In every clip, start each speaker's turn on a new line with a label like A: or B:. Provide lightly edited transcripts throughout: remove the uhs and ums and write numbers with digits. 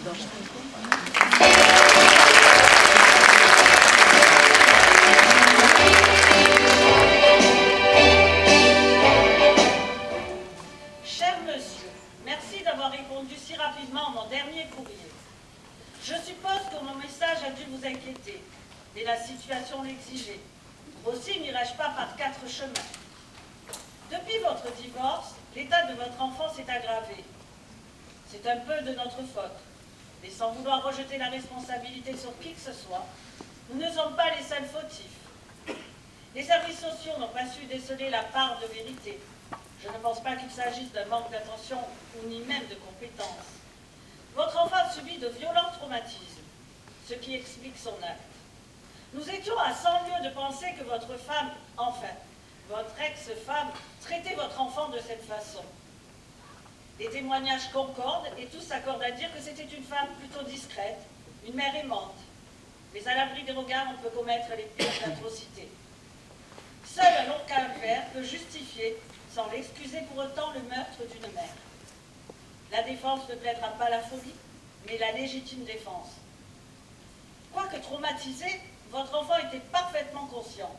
A: Cher monsieur, merci d'avoir répondu si rapidement à mon dernier courrier. Je suppose que mon message a dû vous inquiéter, mais la situation l'exigeait. Aussi n'irai-je pas par 4 chemins. Depuis votre divorce, l'état de votre enfant s'est aggravé. C'est un peu de notre faute, mais sans vouloir rejeter la responsabilité sur qui que ce soit, nous ne sommes pas les seuls fautifs. Les services sociaux n'ont pas su déceler la part de vérité. Je ne pense pas qu'il s'agisse d'un manque d'attention ou ni même de compétence. Votre enfant a subi de violents traumatismes, ce qui explique son acte. Nous étions à 100 lieues de penser que votre femme, enfin, votre ex-femme, traitait votre enfant de cette façon. Les témoignages concordent et tous s'accordent à dire que c'était une femme plutôt discrète, une mère aimante. Mais à l'abri des regards, on peut commettre les pires atrocités. Seul un long calvaire peut justifier, sans l'excuser pour autant, le meurtre d'une mère. La défense ne plaidera pas la folie, mais la légitime défense. Quoique traumatisé, votre enfant était parfaitement conscient.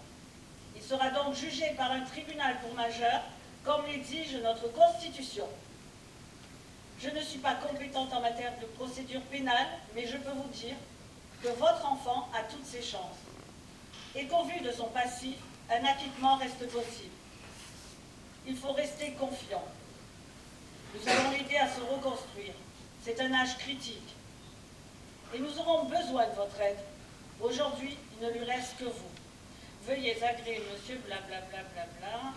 A: Il sera donc jugé par un tribunal pour majeurs, comme l'exige notre Constitution. Je ne suis pas compétente en matière de procédure pénale, mais je peux vous dire que votre enfant a toutes ses chances. Et qu'au vu de son passif, un acquittement reste possible. Il faut rester confiant. Nous allons l'aider à se reconstruire. C'est un âge critique. Et nous aurons besoin de votre aide. Aujourd'hui, il ne lui reste que vous. Veuillez agréer monsieur blablabla.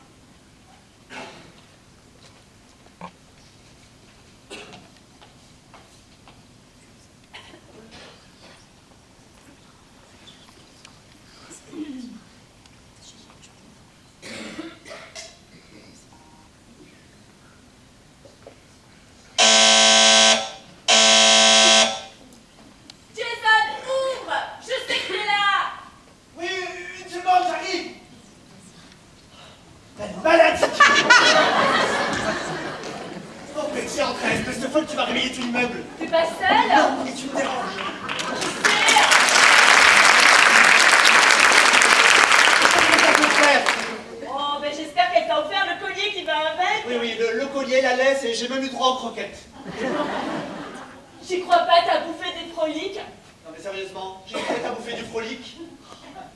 B: J'y crois pas, t'as bouffé des froliques?
C: Non mais sérieusement, j'ai cru que t'as bouffé du frolic.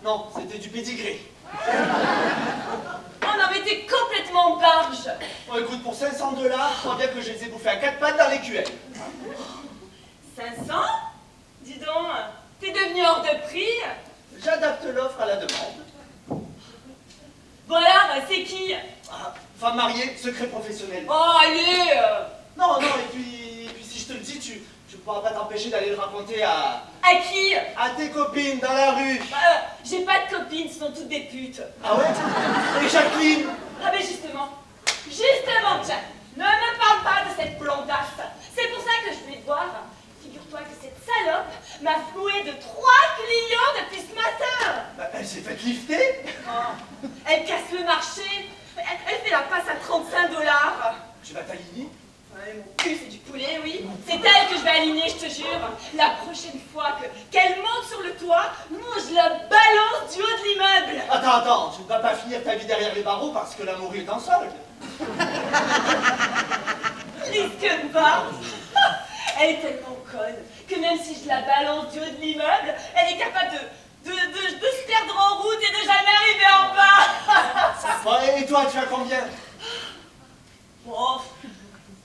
C: Non, c'était du pédigré.
B: Oh non mais t'es complètement barge.
C: Bon écoute, pour 500 $, crois bien que je les ai bouffés à 4 pattes dans l'écuelle.
B: 500? Dis donc, t'es devenu hors de prix?
C: J'adapte l'offre à la demande.
B: Bon alors, c'est qui?
C: Ah, femme mariée, secret professionnel.
B: Oh allez
C: Non, et puis si je te le dis, tu pourras pas t'empêcher d'aller le raconter à...
B: À qui?
C: À tes copines dans la rue.
B: J'ai pas de copines, ce sont toutes des putes.
C: Ah ouais? Et Jacqueline?
B: Ah mais justement, Jack, ne me parle pas de cette blondasse. C'est pour ça que je voulais te voir. Figure-toi que cette salope m'a floué de 3 clients depuis ce matin.
C: Bah, elle s'est faite lifter.
B: Oh, elle casse le marché. Elle fait la passe à 35 $.
C: Tu vas t'aligner?
B: Ouais, mon cul, c'est du poulet, oui. C'est elle que je vais aligner, je te jure. La prochaine fois qu'elle monte sur le toit, moi, je la balance du haut de l'immeuble.
C: Attends, tu ne vas pas finir ta vie derrière les barreaux parce que l'amour est en solde.
B: Risque pas. Elle est tellement conne que même si je la balance du haut de l'immeuble, elle est capable de se perdre en route et de jamais arriver en bas.
C: Bon, et toi, tu as combien?
B: Bon,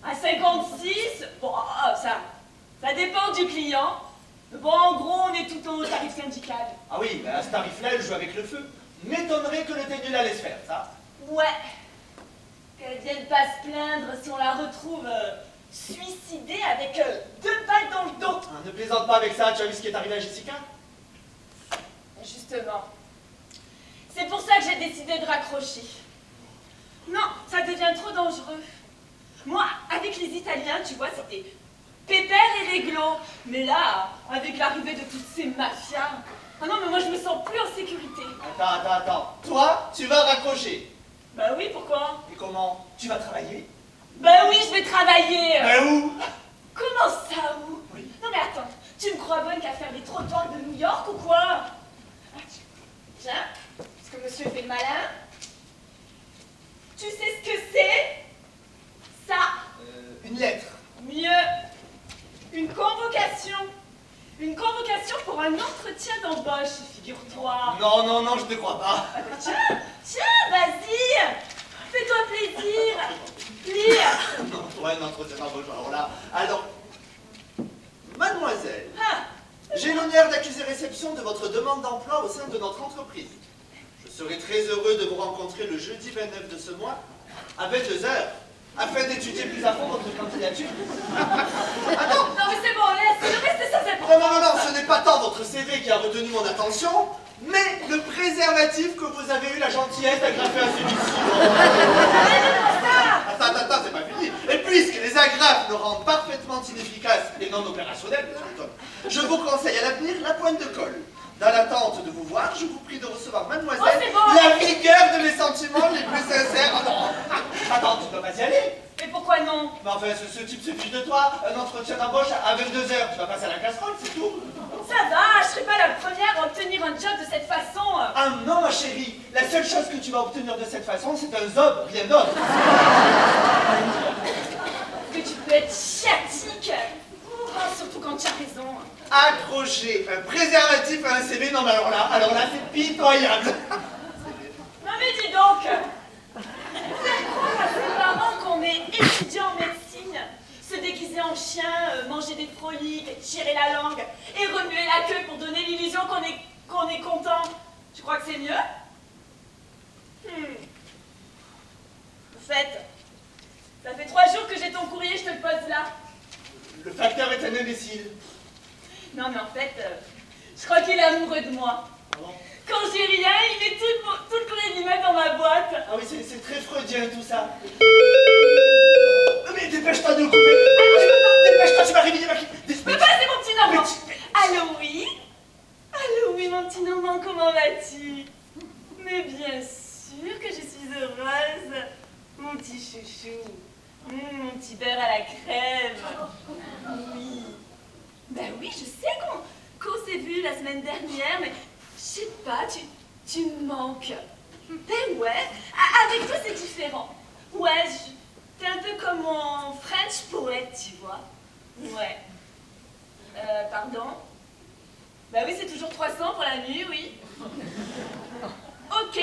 B: à 56, bon, ça dépend du client. Bon, en gros, on est tout au tarif syndical.
C: Ah oui, à ce tarif-là, elle joue avec le feu. M'étonnerait que le ténu la laisse faire, ça.
B: Ouais. Qu'elle vienne pas se plaindre si on la retrouve suicidée avec 2 balles dans le dos.
C: Ah, ne plaisante pas avec ça, tu as vu ce qui est arrivé à Jessica?
B: Justement. C'est pour ça que j'ai décidé de raccrocher. Non, ça devient trop dangereux. Moi, avec les Italiens, tu vois, c'était pépère et réglo. Mais là, avec l'arrivée de toutes ces mafias... Ah non, mais moi, je me sens plus en sécurité.
C: Attends. Toi, tu vas raccrocher.
B: Bah oui, pourquoi?
C: Et comment? Tu vas travailler?
B: Bah oui, je vais travailler.
C: Mais où?
B: Comment ça, où?
C: Oui.
B: Non mais
C: lettre.
B: Mieux, une convocation. Une convocation pour un entretien d'embauche, figure-toi.
C: Non, non, non, je ne crois pas.
B: Ah bah tiens, vas-y. Fais-toi plaisir. Lis.
C: Non, ouais, un entretien d'embauche, alors, mademoiselle,
B: Ah,
C: j'ai l'honneur d'accuser réception de votre demande d'emploi au sein de notre entreprise. Je serai très heureux de vous rencontrer le jeudi 29 de ce mois à 22 heures afin d'étudier plus à fond votre candidature. Ah non,
B: non mais c'est bon, laisse, le reste ça c'est bon.
C: non, non, non, non, ce n'est pas tant votre CV qui a retenu mon attention, mais le préservatif que vous avez eu la gentillesse d'agrafer à celui-ci. Attends, c'est pas fini. Et puisque les agrafes me rendent parfaitement inefficaces et non opérationnelles, je vous conseille à l'avenir la pointe de colle. Dans l'attente de vous voir, je vous prie de recevoir, mademoiselle,
B: c'est bon.
C: la vigueur de mes sentiments les plus sincères. Oh non. Attends, tu ne dois pas y aller.
B: Mais pourquoi non?
C: Mais enfin, ce type se fiche de toi. Un entretien d'embauche à 22 heures. Tu vas passer à la casserole, c'est tout.
B: Ça va, je serai pas la première à obtenir un job de cette façon.
C: Ah non, ma chérie. La seule chose que tu vas obtenir de cette façon, c'est un zob, rien d'autre.
B: Que tu peux être chiatique. Oh, surtout quand tu as raison.
C: Accrocher un préservatif à un CV, non mais alors là, c'est pitoyable.
B: Non mais dis donc. Faire croire à ses parents qu'on est étudiant en médecine, se déguiser en chien, manger des froliques, tirer la langue et remuer la queue pour donner l'illusion qu'on est content. Tu crois que c'est mieux? En fait, ça fait 3 jours que j'ai ton courrier, je te le pose là.
C: Le facteur est un imbécile.
B: Non mais en fait, je crois qu'il est amoureux de moi.
C: Ah bon?
B: Quand j'ai rien, il met tout le courrier du mail dans ma boîte.
C: Ah oui, c'est très freudien tout ça. Mais dépêche-toi de le couper. Dépêche-toi, tu vas réveiller ma...
B: Je peux pas, c'est mon petit Normand. Allô, oui? Allô, oui, mon petit Normand, comment vas-tu? Mais bien sûr que je suis heureuse. Mon petit chouchou. Mon petit beurre à la crème. Oui. Ben oui, je sais qu'on s'est vu la semaine dernière, mais je sais pas, tu me manques. Ben ouais, avec toi c'est différent. Ouais, t'es un peu comme mon French poète, tu vois. Ouais. Pardon? Bah oui, c'est toujours 300 pour la nuit, oui. Ok.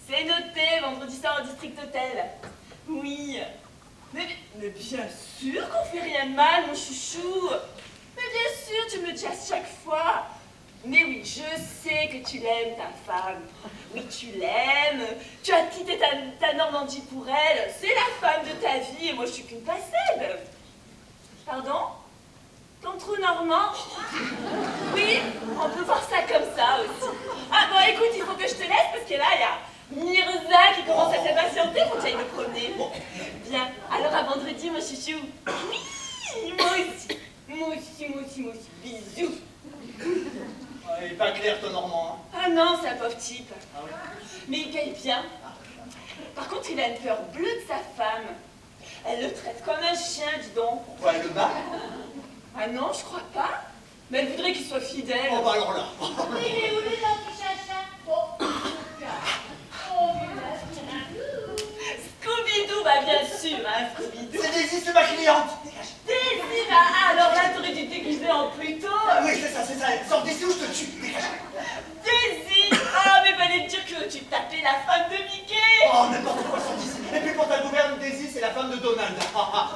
B: C'est noté, vendredi soir au District Hotel. Oui. Mais bien sûr qu'on fait rien de mal, mon chouchou. Mais bien sûr, tu me le dis à chaque fois. Mais oui, je sais que tu l'aimes, ta femme. Oui, tu l'aimes. Tu as quitté ta Normandie pour elle. C'est la femme de ta vie et moi, je suis qu'une passade. Pardon? Ton trou normand? Oui, on peut voir ça comme ça aussi. Ah bon, écoute, il faut que je te laisse parce que là, il y a Mirza qui commence à s'impatienter pour que tu ailles me promener. Bien, alors à vendredi, mon chouchou. Oui, moi aussi. Moi aussi. Bisous.
C: Il est pas clair ton Normand. Hein.
B: Ah non, c'est un pauvre type.
C: Ah oui.
B: Mais il paye bien. Par contre, il a une peur bleue de sa femme. Elle le traite comme un chien, dis donc.
C: Pourquoi elle le bat?
B: Ah non, je crois pas. Mais elle voudrait qu'il soit fidèle.
C: Oh bah alors là.
D: Il est où le gentil chacha? Oh,
B: Scooby-Doo, bah bien sûr, hein, Scooby-Doo.
C: C'est Daisy, c'est ma cliente. Dégage.
B: Daisy, bah alors là, t'aurais dû te déguiser en Pluto.
C: Oui, c'est ça. Sors d'ici ou je te tue. Dégage.
B: Daisy, ah mais fallait me dire que tu tapais la femme de Mickey.
C: Oh, n'importe quoi, sors d'ici. Et puis pour ta gouverne, Daisy, c'est la femme de Donald.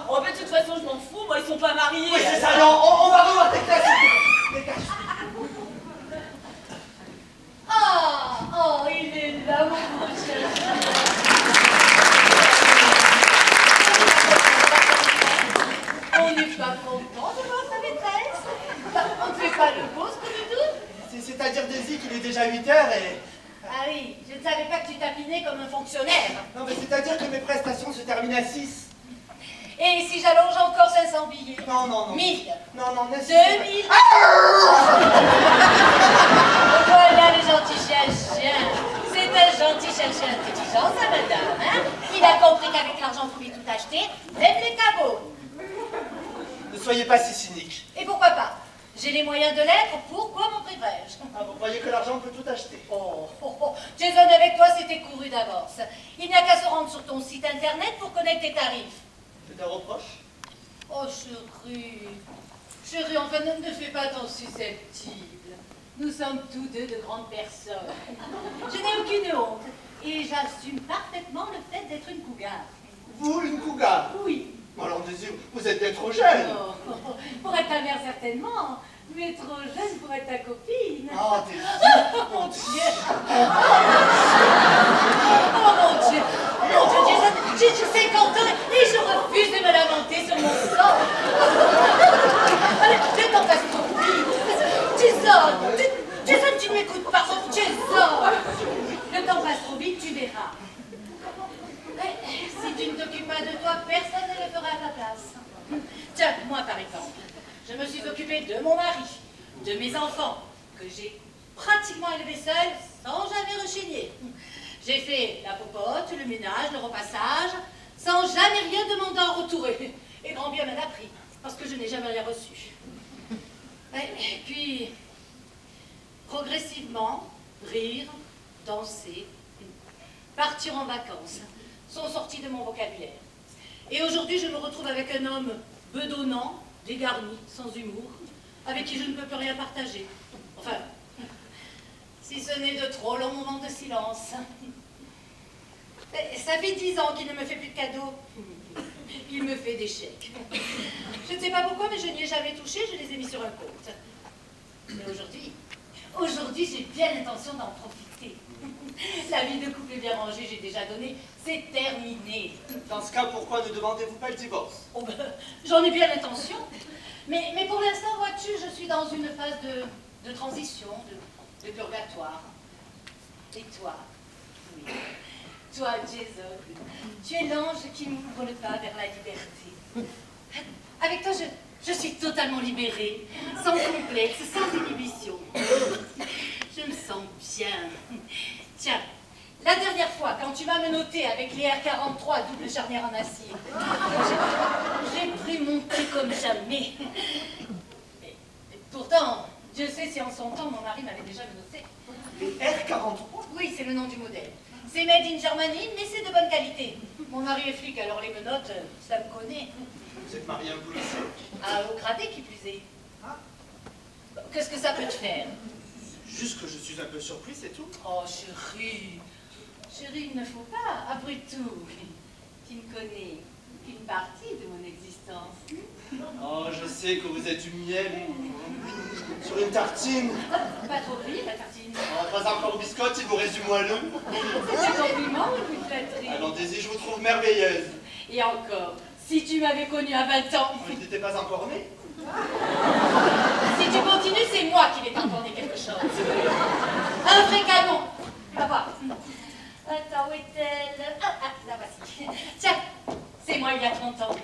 B: Oh mais de toute façon, je m'en fous, moi ils sont pas mariés.
C: Oui, c'est ça, non, on va revoir tes classes. Dégage.
D: oh, il est là, mon beau chacha. On n'est pas content de voir sa maîtresse. Bah, on ne fait pas le beau, Scooby-Doo?
C: C'est-à-dire, Daisy, qu'il est déjà 8 heures et...
D: Ah oui, je ne savais pas que tu tapinais comme un fonctionnaire.
C: Non, mais c'est-à-dire que mes prestations se terminent à 6.
D: Et si j'allonge encore 500 billets?
C: Non, non, non.
D: 1000.
C: Non,
D: 2000. Voilà le gentil chien. C'est un gentil chien intelligent, ça, madame. Hein? Il a compris qu'avec l'argent, vous pouvez tout acheter, même les cabots.
C: Ne soyez pas si cynique.
D: Et pourquoi pas? J'ai les moyens de l'être, pourquoi m'en priverais-je?
C: Ah, vous croyez que l'argent peut tout acheter?
D: Oh. Jason, avec toi, c'était couru d'avance. Il n'y a qu'à se rendre sur ton site internet pour connaître tes tarifs.
C: C'est un reproche?
D: Oh, chérie. Chérie, enfin, ne fais pas ton susceptible. Nous sommes tous deux de grandes personnes. Je n'ai aucune honte. Et j'assume parfaitement le fait d'être une cougar.
C: Vous, une cougar?
D: Oui.
C: Alors, Désir, vous êtes bien trop jeune.
D: Oh, pour être ta mère, certainement. Mais trop jeune pour être ta copine.
C: Oh, Désir.
D: Oh mon Dieu! Oh mon Dieu! Mon Dieu, Jason, j'ai 50 ans et je refuse de me lamenter sur mon sort. Allez, le temps passe trop vite. Jason, tu ne m'écoutes pas. Oh, Jason! Le temps passe trop vite, tu verras. Mais, si tu ne t'occupes pas de toi, personne ne le fera à ta place. Tiens, moi par exemple, je me suis occupée de mon mari, de mes enfants, que j'ai pratiquement élevés seuls, sans jamais rechigner. J'ai fait la popote, le ménage, le repassage, sans jamais rien demander en retour. Et grand bien m'en a pris, parce que je n'ai jamais rien reçu. Et puis, progressivement, rire, danser, partir en vacances sont sortis de mon vocabulaire. Et aujourd'hui, je me retrouve avec un homme bedonnant, dégarni, sans humour, avec qui je ne peux plus rien partager. Enfin, si ce n'est de trop longs moments de silence. Ça fait 10 ans qu'il ne me fait plus de cadeaux. Il me fait des chèques. Je ne sais pas pourquoi, mais je n'y ai jamais touché, je les ai mis sur un compte. Mais aujourd'hui, j'ai bien l'intention d'en profiter. La vie de couple est bien rangée, j'ai déjà donné, c'est terminé.
C: Dans ce cas, pourquoi ne demandez-vous pas le divorce?
D: Oh ben, j'en ai bien l'intention. Mais pour l'instant, vois-tu, je suis dans une phase de transition, de purgatoire. Et toi? Oui. Toi, Jason, tu es l'ange qui m'ouvre le pas vers la liberté. Avec toi, je suis totalement libérée, sans complexe, sans inhibition. Je me sens bien. Tiens, la dernière fois, quand tu m'as menotté avec les R43 double charnière en acier, j'ai pris mon thé comme jamais. Et pourtant, Dieu sait si en son temps, mon mari m'avait déjà menotté.
C: Les R43?
D: Oui, c'est le nom du modèle. C'est made in Germany, mais c'est de bonne qualité. Mon mari est flic, alors les menottes, ça me connaît.
C: Vous êtes marié à un policier?
D: Ah, au gradé qui plus est. Qu'est-ce que ça peut te faire?
C: Juste que je suis un peu surpris, c'est tout.
D: Oh, chérie. Chérie, il ne faut pas. Après tout, tu ne connais qu'une partie de mon existence.
C: Oh, je sais que vous êtes du miel sur une tartine.
D: Pas trop brille, la tartine.
C: Oh, pas encore biscotte, il vous reste du moelleux.
D: C'est un compliment ou une flatterie?
C: Alors, Daisy, je vous trouve merveilleuse.
D: Et encore, si tu m'avais connue à 20 ans.
C: Vous n'étiez pas encore né?
D: Si tu continues, c'est moi qui vais t'entendre quelque chose. Un vrai canon. Va voir. Attends, où est-elle? Ah, là voici. Tiens, c'est moi il y a 30 ans.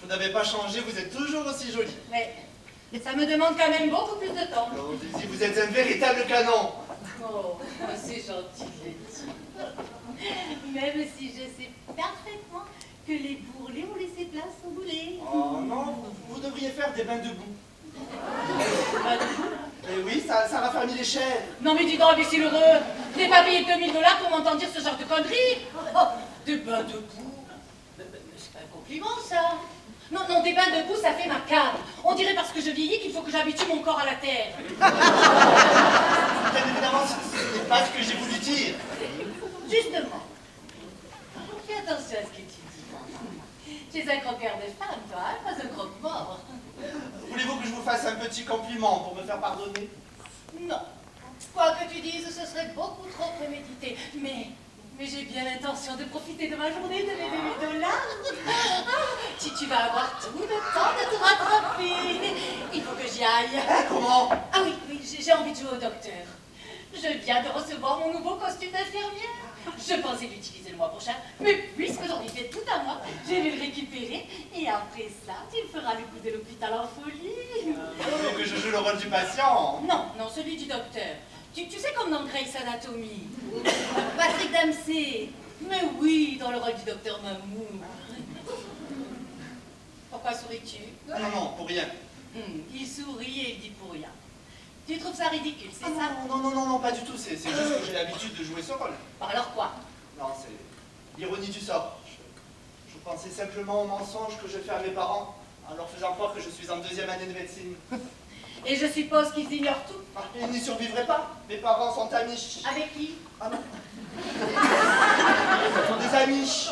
C: Vous n'avez pas changé, vous êtes toujours aussi jolie.
D: Mais ça me demande quand même beaucoup plus de temps.
C: Alors, Daisy, vous êtes un véritable canon.
D: Oh, c'est gentil de le dire. Même si je sais parfaitement que les bourrelets ont laissé place aux boulets.
C: Oh non, vous devriez faire des bains de boue.
D: Pas de boue.
C: Eh oui, ça raffermit les chairs.
D: Non mais dis donc, imbécile heureux, je n'ai pas payé 2000 $ pour m'entendre dire ce genre de conneries. Oh, des bains de boue. C'est pas un compliment ça. Non, non, des bains de boue, ça fait macabre. On dirait parce que je vieillis qu'il faut que j'habitue mon corps à la terre.
C: Bien évidemment, ce n'est pas ce que j'ai voulu dire.
D: Justement. Fais attention à ce que tu dis. Tu es un croqueur de femme, toi, hein, pas un croque-mort.
C: Voulez-vous que je vous fasse un petit compliment pour me faire pardonner?
D: Non. Quoi que tu dises, ce serait beaucoup trop prémédité. Mais j'ai bien l'intention de profiter de ma journée de mes $2000. Tu vas avoir tout le temps de te rattraper. Il faut que j'y aille.
C: Hein, comment?
D: Ah oui, j'ai envie de jouer au docteur. Je viens de recevoir mon nouveau costume d'infirmière. Je pensais l'utiliser le mois prochain, mais puisque j'en ai fait tout à moi, je vais le récupérer. Et après ça, tu me feras le coup de l'hôpital en folie.
C: Vous voulez que je joue le rôle du patient?
D: Non, celui du docteur. Tu sais comme dans Grey's Anatomy. Patrick Dempsey. Mais oui, dans le rôle du docteur Mamour. Pourquoi souris-tu?
C: Non, pour rien.
D: Il sourit et il dit pour rien. Tu trouves ça ridicule, c'est ça?
C: Non, pas du tout. C'est juste que j'ai l'habitude de jouer ce rôle.
D: Alors quoi?
C: Non, c'est l'ironie du sort. Je pensais simplement au mensonge que je fais à mes parents en leur faisant croire que je suis en 2e année de médecine.
D: Et je suppose qu'ils ignorent tout.
C: Ah, ils n'y survivraient pas. Mes parents sont amish.
D: Avec qui?
C: Ah non. Ce sont des amish.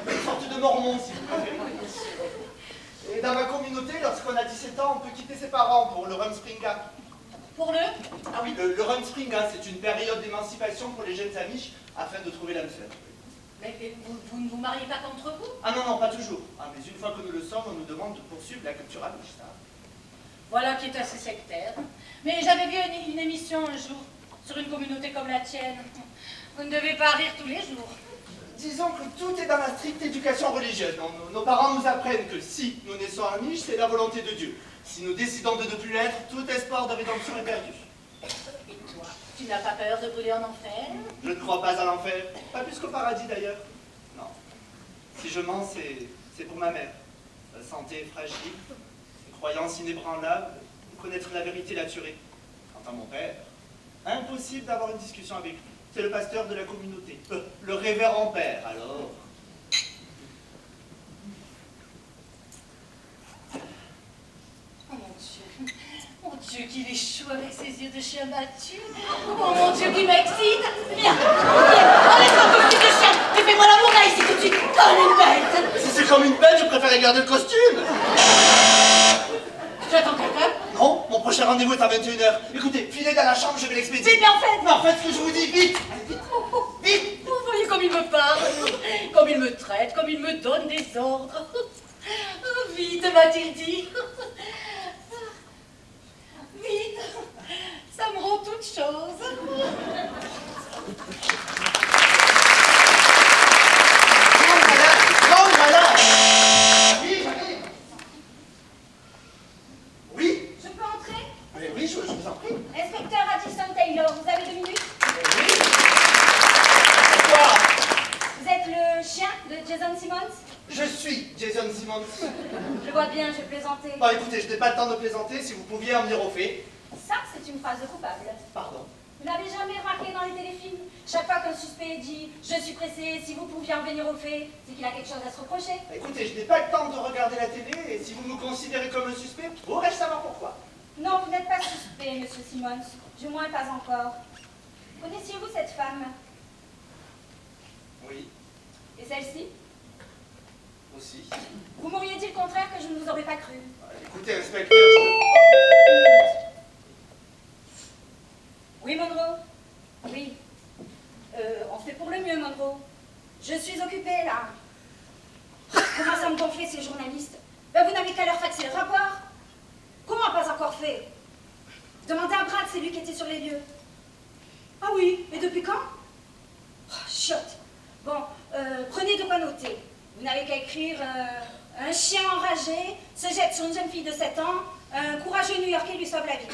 C: Une sorte de mormons, si vous préférez. Et dans ma communauté, lorsqu'on a 17 ans, on peut quitter ses parents pour le Rumspringa.
D: Pour le?
C: Ah oui, le Rumspringa, c'est une période d'émancipation pour les jeunes amish afin de trouver l'âme sœur.
D: Mais vous ne vous mariez pas contre vous?
C: Ah non, non, pas toujours. Ah, mais une fois que nous le sommes, on nous demande de poursuivre la culture amish, ça.
D: Voilà qui est assez sectaire. Mais j'avais vu une émission un jour sur une communauté comme la tienne. Vous ne devez pas rire tous les jours.
C: Disons que tout est dans la stricte éducation religieuse. Nos parents nous apprennent que si nous naissons amish, c'est la volonté de Dieu. Si nous décidons de ne plus l'être, tout espoir de rédemption est perdu.
D: Et toi, tu n'as pas peur de brûler en enfer?
C: Je ne crois pas à l'enfer. Pas plus qu'au paradis d'ailleurs. Non. Si je mens, c'est pour ma mère. Sa santé est fragile, ses croyances inébranlables, connaître la vérité la tuerait. Quant à mon père, impossible d'avoir une discussion avec lui. C'est le pasteur de la communauté, le révérend père, alors.
D: Oh mon Dieu qu'il est chou avec ses yeux de chien battu. Oh mon Dieu qu'il m'excite. Viens, enlève ton costume de chien et fais-moi l'amour là ici tout de suite, comme une bête.
C: Si c'est comme une bête, je préférais garder le costume.
D: Tu attends quelqu'un?
C: Non, mon prochain rendez-vous est à 21h. Écoutez, filez dans la chambre, je vais l'expédier.
D: C'est bien fait.
C: Non, faites ce que je vous dis, vite. Allez, vite. Vite.
D: Vous voyez comme il me parle, comme il me traite, comme il me donne des ordres. Vite, m'a-t-il dit. Vite, ça me rend toute chose.
C: Voilà. Oui, j'arrive. Oui.
B: Je peux entrer?
C: Oui, je vous en prie.
B: Inspecteur Addison Taylor, vous avez 2 minutes?
C: Oui. Pourquoi?
B: Vous êtes le chien de Jason Simmons?
C: Je suis Jason Simmons.
B: Je vois bien, je plaisantais.
C: Bon, écoutez, je n'ai pas le temps de plaisanter, si vous pouviez en venir au fait.
B: Ça, c'est une phrase de coupable.
C: Pardon.
B: Vous n'avez jamais remarqué dans les téléfilms? Chaque fois qu'un suspect dit « Je suis pressé, si vous pouviez en venir au fait », c'est qu'il a quelque chose à se reprocher.
C: Écoutez, je n'ai pas le temps de regarder la télé, et si vous me considérez comme un suspect, pourrais-je savoir pourquoi?
B: Non, vous n'êtes pas suspect, monsieur Simmons. Du moins, pas encore. Connaissiez-vous cette femme?
C: Oui,
B: Et celle-ci?
C: aussi.
B: Vous m'auriez dit le contraire que je ne vous aurais pas cru.
C: Écoutez, inspecteur, je...
B: Oui, Monroe? Oui. On fait pour le mieux, Monroe. Je suis occupée, là. Comment ça me gonfler, ces journalistes? Ben, vous n'avez qu'à leur faxer le rapport. Comment pas encore fait? Demandez à Brad, c'est lui qui était sur les lieux. Ah oui, et depuis quand? Oh, chiotte. Bon, prenez de quoi noter. Vous n'avez qu'à écrire un chien enragé se jette sur une jeune fille de 7 ans, un courageux New-Yorkais lui sauve la vie.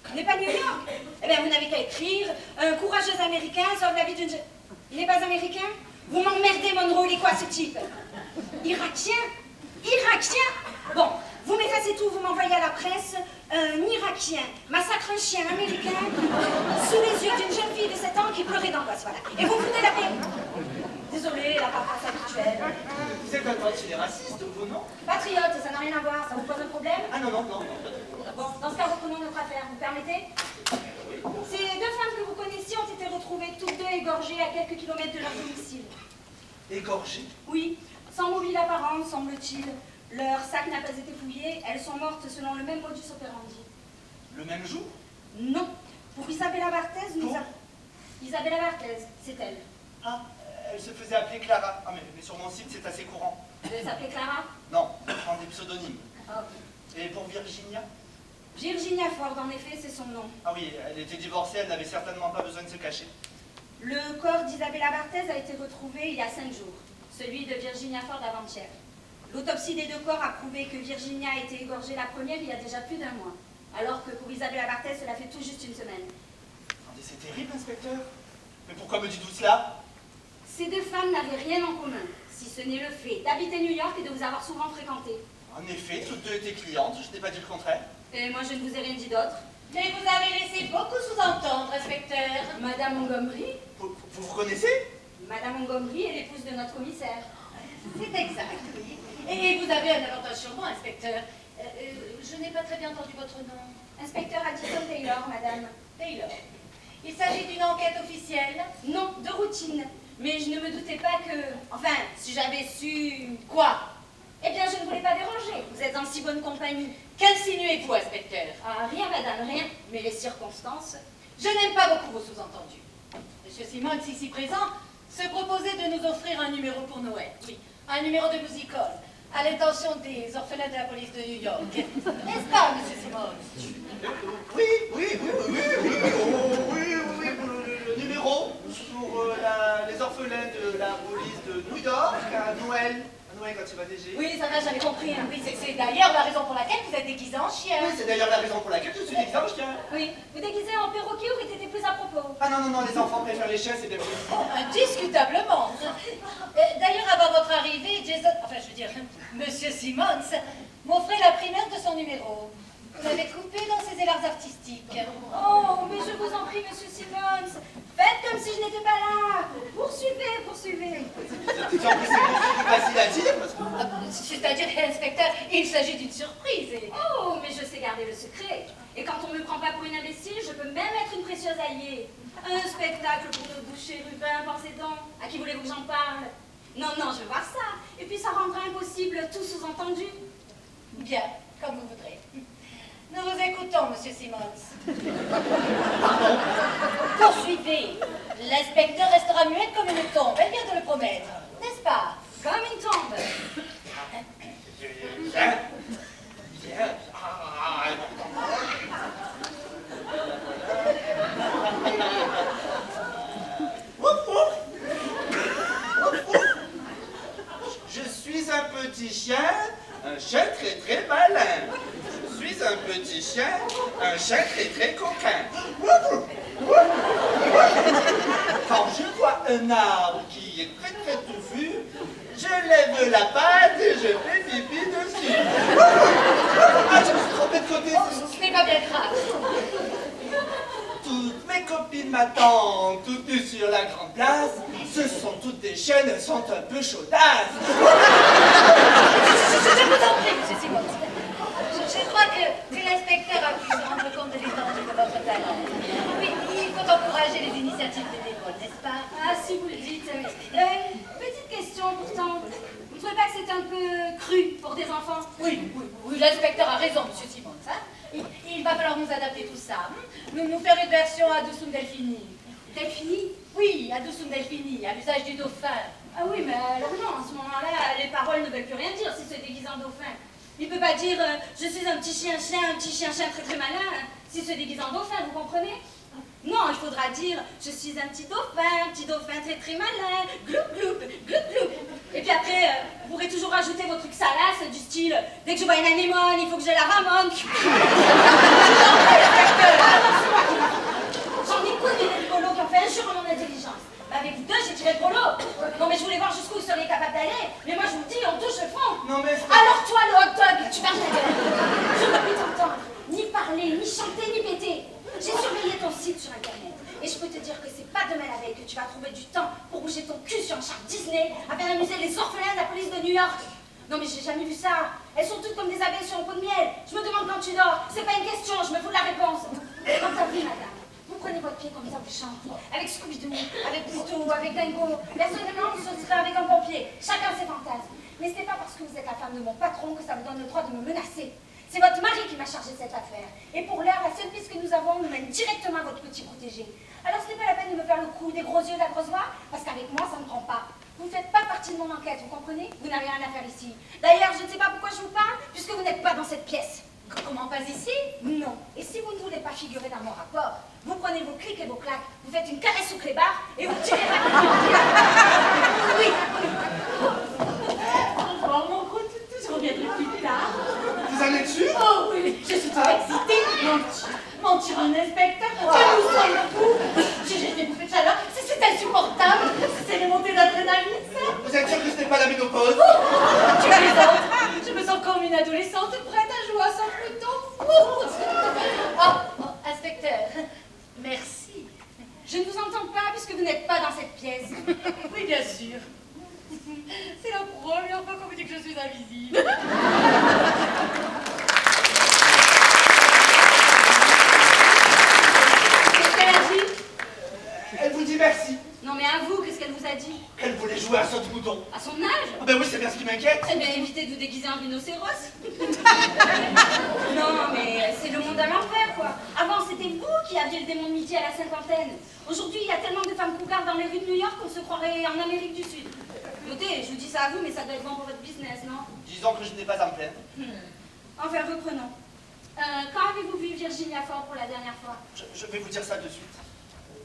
B: Il n'est pas New York? Eh bien, vous n'avez qu'à écrire un courageux Américain sauve la vie d'une jeune... Il n'est pas américain? Vous m'emmerdez, Monroe, il est quoi ce type? Irakien? Irakien? Bon, vous m'effacez tout, vous m'envoyez à la presse un Irakien massacre un chien américain sous les yeux d'une jeune fille de 7 ans qui pleurait d'angoisse, voilà. Et vous me foutez la paix. Désolée, la paperasse habituelle.
C: Vous êtes un tantinet raciste, vous, non?
B: Patriote, ça n'a rien à voir, ça vous pose un problème?
C: Ah non, non, non.
B: Bon, dans ce cas, reprenons notre affaire, vous permettez? Ces 2 femmes que vous connaissiez ont été retrouvées toutes 2 égorgées à quelques kilomètres de leur domicile.
C: Égorgé?
B: Oui, sans mobile apparent, semble-t-il. Leur sac n'a pas été fouillé, elles sont mortes selon le même modus operandi.
C: Le même jour?
B: Non. Pour Isabella Barthez, nous
C: Pour
B: avons... Isabella Barthez, c'est elle.
C: Ah, elle se faisait appeler Clara. Ah, mais sur mon site, c'est assez courant.
B: Elle s'appelait Clara?
C: Non, je prends des pseudonymes.
B: Ah.
C: Et pour Virginia?
B: Virginia Ford, en effet, c'est son nom.
C: Ah oui, elle était divorcée, elle n'avait certainement pas besoin de se cacher.
B: Le corps d'Isabella Barthez a été retrouvé il y a 5 jours. Celui de Virginia Ford avant-hier. L'autopsie des 2 corps a prouvé que Virginia a été égorgée la première il y a déjà plus d'1 mois. Alors que pour Isabella Barthez, cela fait tout juste 1 semaine.
C: Attendez, c'est terrible, inspecteur. Mais pourquoi me dites-vous cela?
B: Ces 2 femmes n'avaient rien en commun, si ce n'est le fait d'habiter New York et de vous avoir souvent fréquenté.
C: En effet, toutes 2 étaient clientes, je n'ai pas dit le contraire.
B: Et moi, je ne vous ai rien dit d'autre.
D: Mais vous avez laissé beaucoup sous-entendre, inspecteur.
B: Madame Montgomery?
C: Vous connaissez?
B: Madame Montgomery est l'épouse de notre commissaire.
D: C'est exact, oui. Et vous avez un avantage sur moi, inspecteur. Je n'ai pas très bien entendu votre nom.
E: Inspecteur Addison Taylor, madame.
D: Taylor. Il s'agit d'une enquête officielle?
E: Non, de routine. Mais je ne me doutais pas que... Enfin, si j'avais su...
D: Quoi?
E: Eh bien, je ne voulais pas déranger. Vous êtes en si bonne compagnie.
D: Qu'insinuez-vous, inspecteur?
E: Ah, rien, madame, rien. Mais les circonstances...
D: Je n'aime pas beaucoup vos sous-entendus. Monsieur Simmons, ici présent, se proposait de nous offrir un numéro pour Noël. Oui, un numéro de music-hall, à l'intention des orphelins de la police de New York. N'est-ce pas, monsieur Simmons?
C: Oui, le numéro pour les orphelins de la police de New York à Noël. À Noël quand il va déjeuner.
D: Oui, ça va, j'avais compris. Hein. Oui, c'est d'ailleurs la raison pour laquelle vous êtes déguisé en chien.
C: Oui, c'est d'ailleurs la raison pour laquelle je suis déguisé en chien.
E: Oui, vous déguisez en perroquet aurait été plus à propos.
C: Ah non, les enfants préfèrent les chiens, c'est bien plus.
D: Indiscutablement. D'ailleurs, avant votre arrivée, Monsieur Simmons, m'offrait la primaire de son numéro. Vous l'avez coupé dans ses élans artistiques.
E: Oh, mais je vous en prie, monsieur Simmons. Faites comme si je n'étais pas là. Poursuivez.
C: C'est plus facile à dire parce que...
D: C'est-à-dire, inspecteur, il s'agit d'une surprise.
E: Oh, mais je sais garder le secret. Et quand on ne me prend pas pour une imbécile, je peux même être une précieuse alliée. Un spectacle pour le boucher Rubin, pensez donc. À qui voulez-vous que j'en parle? Non, je veux voir ça. Et puis ça rendra impossible tout sous-entendu.
D: Bien, comme vous voudrez. Nous vous écoutons, monsieur Simmons. Poursuivez. L'inspecteur restera muette comme une tombe. Elle vient de le promettre, n'est-ce pas?
E: Comme une tombe.
C: Bien. Je suis un petit chien, un chien très malin. Je suis un petit chien, un chien très coquin. Quand je vois un arbre qui est très touffu, je lève la patte et je fais pipi dessus. Ah, je me suis trompé de côté.
D: Ce n'est pas bien grave.
C: Toutes mes copines m'attendent toutes nues sur la grande place. Ce sont toutes des chiennes, elles sont un peu chaudasses.
D: Je vous en prie, monsieur Simmons. Je crois que l'inspecteur a pu se rendre compte de l'étendue de votre talent. Oui, il faut encourager les initiatives bénévoles, n'est-ce pas?
E: Ah, si vous le dites. Petite question pourtant. Vous ne trouvez pas que c'est un peu cru pour des enfants?
D: Oui, l'inspecteur a raison, monsieur Simmons. Hein? Il va falloir nous adapter tout ça. Nous faire une version à Doucum Delphini.
E: Delphini?
D: Oui, à Doucum Delphini, à l'usage du dauphin.
E: Ah oui, mais alors non, à ce moment-là, les paroles ne veulent plus rien dire si se déguise en dauphin. Il peut pas dire je suis un petit chien-chien, très malin, s'il se déguise en dauphin, vous comprenez? Non, il faudra dire je suis un petit dauphin très malin, gloup. Et puis après, vous pourrez toujours rajouter vos trucs salaces du style dès que je vois une anémone, il faut que je la ramone. J'en ai connu des rigolos qui ont fait un jour mon intelligence. Mais avec vous deux, j'ai tiré le polo. Non mais je voulais voir jusqu'où vous seriez capable d'aller. Mais moi je vous le dis, on touche le fond.
C: Non mais...
E: Alors toi, le hot dog, tu fermes ta gueule. Je ne peux plus t'entendre. Ni parler, ni chanter, ni péter. J'ai surveillé ton site sur Internet. Et je peux te dire que c'est pas demain la veille que tu vas trouver du temps pour bouger ton cul sur un char Disney à faire amuser les orphelins de la police de New York. Non mais j'ai jamais vu ça. Elles sont toutes comme des abeilles sur un pot de miel. Je me demande quand tu dors. C'est pas une question, je me fous de la réponse. Quand t'as vu, madame, vous prenez votre pied comme ça, vous chantez. Avec Scooby-Doo, avec Pluto, avec Dingo. Personnellement, je serais avec un pompier. Chacun ses fantasmes. Mais ce n'est pas parce que vous êtes la femme de mon patron que ça me donne le droit de me menacer. C'est votre mari qui m'a chargé de cette affaire. Et pour l'heure, la seule piste que nous avons nous mène directement à votre petit protégé. Alors ce n'est pas la peine de me faire le coup des gros yeux, de la grosse voix, parce qu'avec moi, ça ne prend pas. Vous ne faites pas partie de mon enquête, vous comprenez? Vous n'avez rien à faire ici. D'ailleurs, je ne sais pas pourquoi je vous parle, puisque vous n'êtes pas dans cette pièce.
D: Comment pas ici?
E: Non. Et si vous ne voulez pas figurer dans mon rapport, vous prenez vos clics et vos claques, vous faites une caresse au clébard et vous tirez rapidement. Oui.
D: Oh, mon gros toutou, je reviendrai plus tard.
C: Vous en êtes sûr?
D: Oh oui, je suis trop excitée. Mentir un inspecteur, que nous sommes fous. J'ai été bouffée de chaleur, c'est insupportable. C'est les montées d'adrénaline, ça.
C: Vous êtes sûr que ce n'est pas la ménopause?
D: Tu plaisantes. Je me sens comme une adolescente prête à jouer à son Pluton. Oh, inspecteur, merci.
E: Je ne vous entends pas puisque vous n'êtes pas dans cette pièce.
D: Oui, bien sûr. C'est la première fois qu'on me dit que je suis invisible. Qu'est-ce qu'elle a dit?
C: Elle vous dit merci.
E: Non mais à vous, qu'est-ce qu'elle vous a dit?
C: Qu'elle voulait jouer à saute-mouton.
E: À son âge?
C: Ah ben oui, c'est bien ce qui m'inquiète.
E: Eh bien, évitez de vous déguiser en rhinocéros. Non, mais c'est le monde à l'envers, quoi. Avant, c'était vous qui aviez le démon de midi à la cinquantaine. Aujourd'hui, il y a tellement de femmes cougardes dans les rues de New York qu'on se croirait en Amérique du Sud. Notez, je vous dis ça à vous, mais ça doit être bon pour votre business, non?
C: Disons que je n'ai pas à me plaindre.
E: Enfin, reprenons. Quand avez-vous vu Virginia Ford pour la dernière fois?
C: Je vais vous dire ça de suite.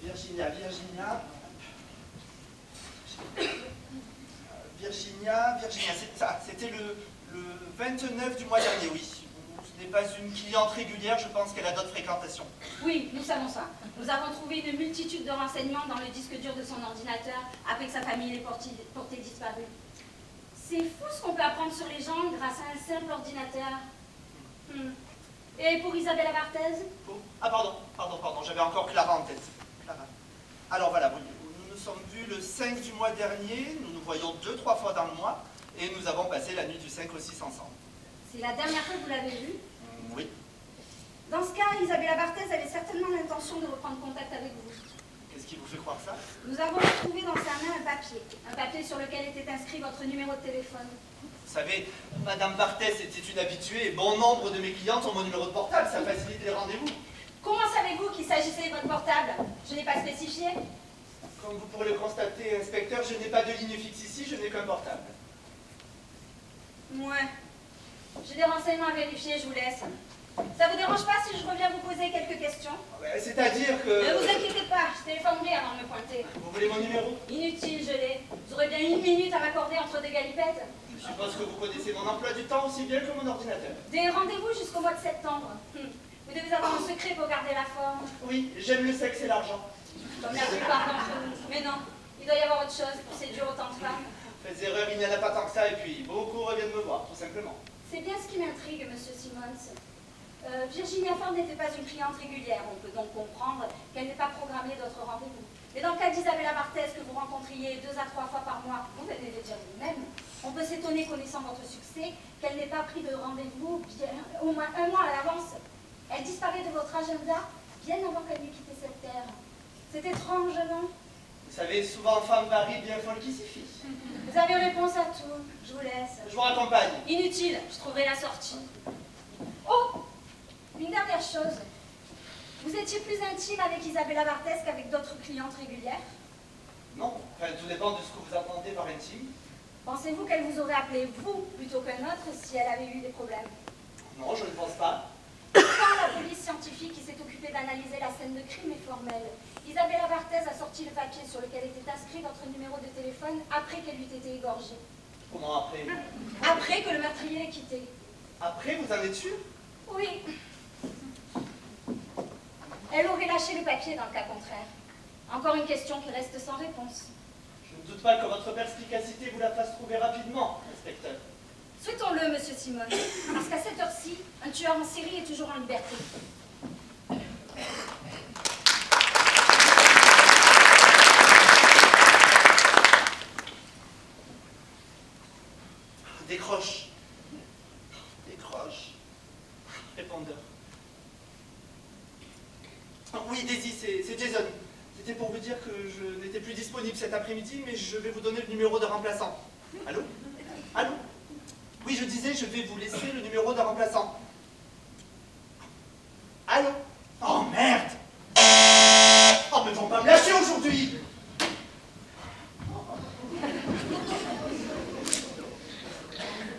C: Virginia, c'est ça, c'était le 29 du mois dernier, oui. Ce n'est pas une cliente régulière, je pense qu'elle a d'autres fréquentations.
E: Oui, nous savons ça. Nous avons trouvé une multitude de renseignements dans le disque dur de son ordinateur après que sa famille l'ait porté disparu. C'est fou ce qu'on peut apprendre sur les gens grâce à un simple ordinateur. Et pour Isabella Barthez?
C: Oh, ah pardon, j'avais encore Clara en tête. Clara. Alors voilà, nous nous sommes vus le 5 du mois dernier, nous nous voyons 2-3 fois dans le mois, et nous avons passé la nuit du 5 au 6 ensemble.
E: C'est la dernière fois que vous l'avez vue?
C: Oui.
E: Dans ce cas, Isabella Barthez avait certainement l'intention de reprendre contact avec vous.
C: Qu'est-ce qui vous fait croire ça?
E: Nous avons retrouvé dans sa main un papier sur lequel était inscrit votre numéro de téléphone.
C: Vous savez, Madame Barthès était une habituée et bon nombre de mes clientes ont mon numéro de portable, ça facilite les rendez-vous.
E: Comment savez-vous qu'il s'agissait de votre portable? Je n'ai pas spécifié.
C: Comme vous pourrez le constater, inspecteur, je n'ai pas de ligne fixe ici, je n'ai qu'un portable.
E: Ouais. J'ai des renseignements à vérifier, je vous laisse. Ça vous dérange pas si je reviens vous poser quelques questions?
C: C'est-à-dire que...
E: Ne vous inquiétez pas, je téléphonerai avant de me pointer.
C: Vous voulez mon numéro?
E: Inutile, je l'ai. Vous aurez bien 1 minute à m'accorder entre deux galipettes.
C: Je suppose que vous connaissez mon emploi du temps aussi bien que mon ordinateur.
E: Des rendez-vous jusqu'au mois de septembre. Vous devez avoir un secret pour garder la forme.
C: Oui, j'aime le sexe et l'argent.
E: Comme la plupart d'entre nous. Mais non, il doit y avoir autre chose pour séduire autant de femmes.
C: Faites erreur, il n'y en a pas tant que ça, et puis beaucoup reviennent me voir, tout simplement.
E: C'est bien ce qui m'intrigue, monsieur Simmons. Virginia Ford n'était pas une cliente régulière. On peut donc comprendre qu'elle n'ait pas programmé d'autres rendez-vous. Mais dans le cas d'Isabella Barthez, que vous rencontriez 2 à 3 fois par mois, vous venez de le dire vous-même, on peut s'étonner, connaissant votre succès, qu'elle n'ait pas pris de rendez-vous au moins 1 mois à l'avance. Elle disparaît de votre agenda bien avant qu'elle n'ait quitté cette terre. C'est étrange, non?
C: Vous savez, souvent femme varie, bien folle qui s'y fie.
E: Vous avez réponse à tout. Je vous laisse.
C: Je vous raccompagne.
E: Inutile, je trouverai la sortie. Oh! Une dernière chose. Vous étiez plus intime avec Isabella Barthez qu'avec d'autres clientes régulières?
C: Non, enfin, tout dépend de ce que vous entendez par intime.
E: Pensez-vous qu'elle vous aurait appelé vous plutôt qu'un autre si elle avait eu des problèmes?
C: Non, je ne pense pas.
E: Quand la police scientifique qui s'est occupée d'analyser la scène de crime est formelle, Isabella Barthez a sorti le papier sur lequel était inscrit votre numéro de téléphone après qu'elle eût été égorgée.
C: Comment après?
E: Après que le meurtrier l'ait quittée.
C: Après, vous en êtes sûr?
E: Oui. Elle aurait lâché le papier dans le cas contraire. Encore une question qui reste sans réponse.
C: Je ne doute pas que votre perspicacité vous la fasse trouver rapidement, inspecteur.
E: Souhaitons-le, monsieur Simon, parce qu'à cette heure-ci, un tueur en série est toujours en liberté.
C: Décroche. Décroche. Répondeur. Oui, Daisy, c'est Jason. C'était pour vous dire que je n'étais plus disponible cet après-midi, mais je vais vous donner le numéro de remplaçant. Allô? Allô? Oui, je disais, je vais vous laisser le numéro de remplaçant. Allô? Oh, merde! Oh, mais ils vont pas me lâcher aujourd'hui!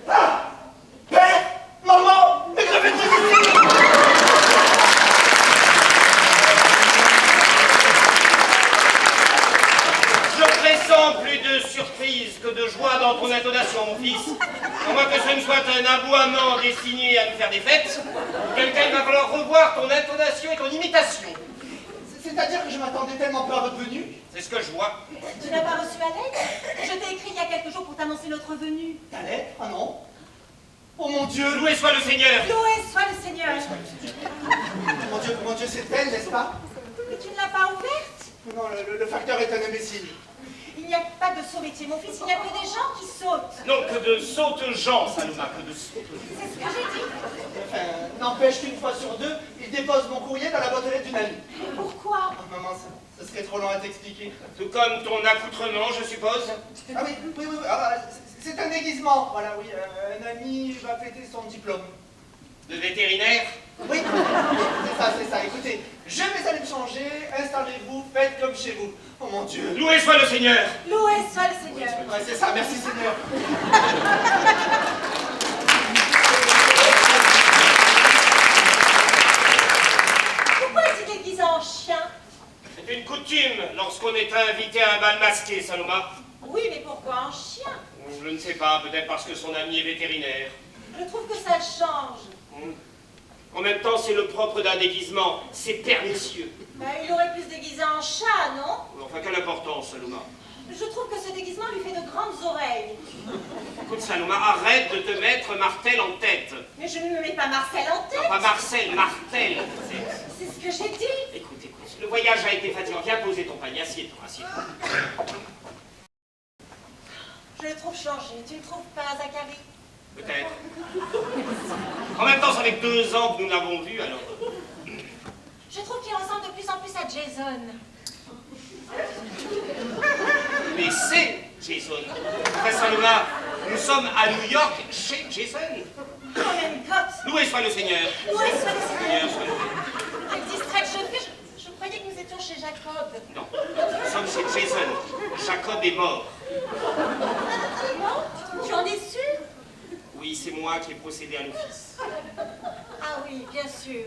C: Ah! Père! Maman! Mais que faites-vous ici?
F: Je pressens plus de surprise que de joie dans ton intonation, mon fils. À moins que ce ne soit un aboiement destiné à nous faire des fêtes. Quelqu'un, il va falloir revoir ton intonation et ton imitation.
C: C'est-à-dire que je m'attendais tellement peu à votre venue?
F: C'est ce que je vois.
G: Tu n'as pas reçu la lettre? Je t'ai écrit il y a quelques jours pour t'annoncer notre venue.
C: Ta lettre? Ah non? Oh mon Dieu!
F: Loué soit le Seigneur.
G: Loué soit le Seigneur.
C: Mon Dieu, c'est elle, n'est-ce pas?
G: Mais tu ne l'as pas ouverte?
C: Non, le facteur est un imbécile.
G: Il Il n'y a pas de saut métier, mon fils, il n'y a que des gens qui sautent.
F: Non, que de sautes gens, Saloma, que de sautes gens.
G: C'est ce que j'ai dit.
C: Enfin, n'empêche qu'une fois sur deux, il dépose mon courrier dans la boîte aux lettres d'une amie.
G: Mais pourquoi?
C: Oh, maman, ça serait trop long à t'expliquer.
F: Tout comme ton accoutrement, je suppose.
C: Ah oui. Ah, c'est un déguisement. Voilà, oui. Un ami va fêter son diplôme.
F: De vétérinaire.
C: Oui, c'est ça. Écoutez, je vais aller me changer. Installez-vous, faites comme chez vous. Oh mon Dieu.
F: Loué soit le Seigneur.
G: Loué soit le Seigneur.
C: Ouais, c'est ça, merci Seigneur.
G: Pourquoi est-il déguisé en chien?
F: C'est une coutume lorsqu'on est invité à un bal masqué, Saloma.
G: Oui, mais pourquoi en chien?
F: Je ne sais pas, peut-être parce que son ami est vétérinaire.
G: Je trouve que ça change.
F: En même temps, c'est le propre d'un déguisement. C'est pernicieux.
G: Il aurait pu se déguiser en chat, non?
F: Enfin, quelle importance, Saloma.
G: Je trouve que ce déguisement lui fait de grandes oreilles.
F: Écoute, Saloma, arrête de te mettre Martel en tête.
G: Mais je ne me mets pas Marcel en tête.
F: Non, pas Marcel, Martel.
G: C'est ce que j'ai dit.
F: Écoute, le voyage a été fatigant. Viens poser ton panier, assieds-toi, assieds-toi.
G: Je le trouve changé. Tu ne trouves pas, Zacharie?
F: Peut-être. En même temps, ça fait 2 ans que nous l'avons vu, alors.
G: Je trouve qu'il ressemble de plus en plus à Jason.
F: Mais c'est Jason. Enfin, Saloma, nous sommes à New York chez Jason.
G: Comme une cote.
F: Loué soit le Seigneur.
G: Loué soit le Seigneur.
F: Seigneur soit loué.
G: Quelle distraite je fais. Je croyais que nous étions chez Jacob.
F: Non, nous sommes chez Jason. Jacob est mort.
G: Non? Tu en es sûr?
F: Oui, c'est moi qui ai procédé à l'office.
G: Ah oui, bien sûr.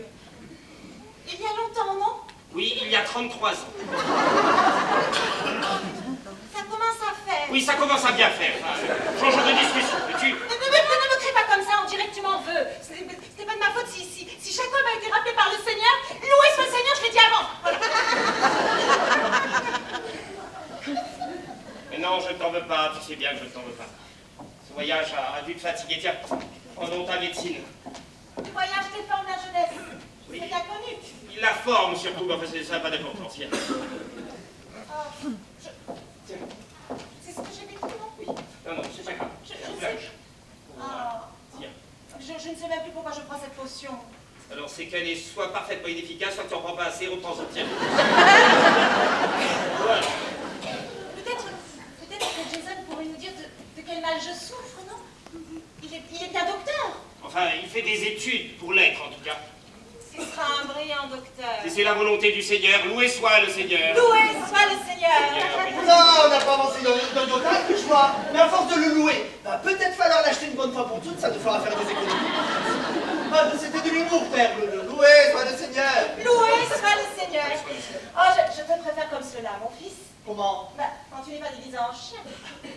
G: Il y a longtemps, non?
F: Oui, il y a 33 ans.
G: Ça commence à faire.
F: Oui, ça commence à bien faire. Changeons de discussion, veux-tu?
G: Ne me crie pas comme ça, on dirait que tu m'en veux. Ce n'est pas de ma faute si Jacob a été rappelé par le Seigneur. Loué soit le Seigneur, je l'ai dit avant.
F: Mais non, je ne t'en veux pas, tu sais bien que je ne t'en veux pas. Ce voyage a dû te fatiguer. Tiens, prenons ta médecine.
G: Le voyage déforme la jeunesse.
F: Oui.
G: C'est bien connu.
F: Il la forme surtout, mais enfin, ça n'a pas d'importance. Tiens.
G: C'est ce que j'ai vécu, non?
F: Oui. Non, c'est pas grave.
G: Je sais.
F: Tiens.
G: Je ne sais même plus pourquoi je prends cette potion.
F: Alors, c'est qu'elle est soit parfaitement inefficace, soit que tu n'en prends pas assez, reprends-en. Tiens. Voilà.
G: Peut-être que Jason pourrait nous dire de quel mal je souffre, non? Il est bien docteur.
F: Enfin, il fait des études pour l'être, en tout cas.
G: Ce sera un brillant docteur.
F: Si c'est la volonté du Seigneur, loué soit le Seigneur.
G: Loué soit le Seigneur.
C: Non, on n'a pas avancé d'un iota, que je vois. Mais à force de le louer, va peut-être falloir l'acheter une bonne fois pour toutes, ça nous fera faire des économies. Ah, c'était de l'humour, père. Le louer soit le Seigneur.
G: Loué soit le Seigneur. Oh, je te préfère comme cela, mon fils.
C: Comment?
G: Quand tu n'es pas déguisé en chien.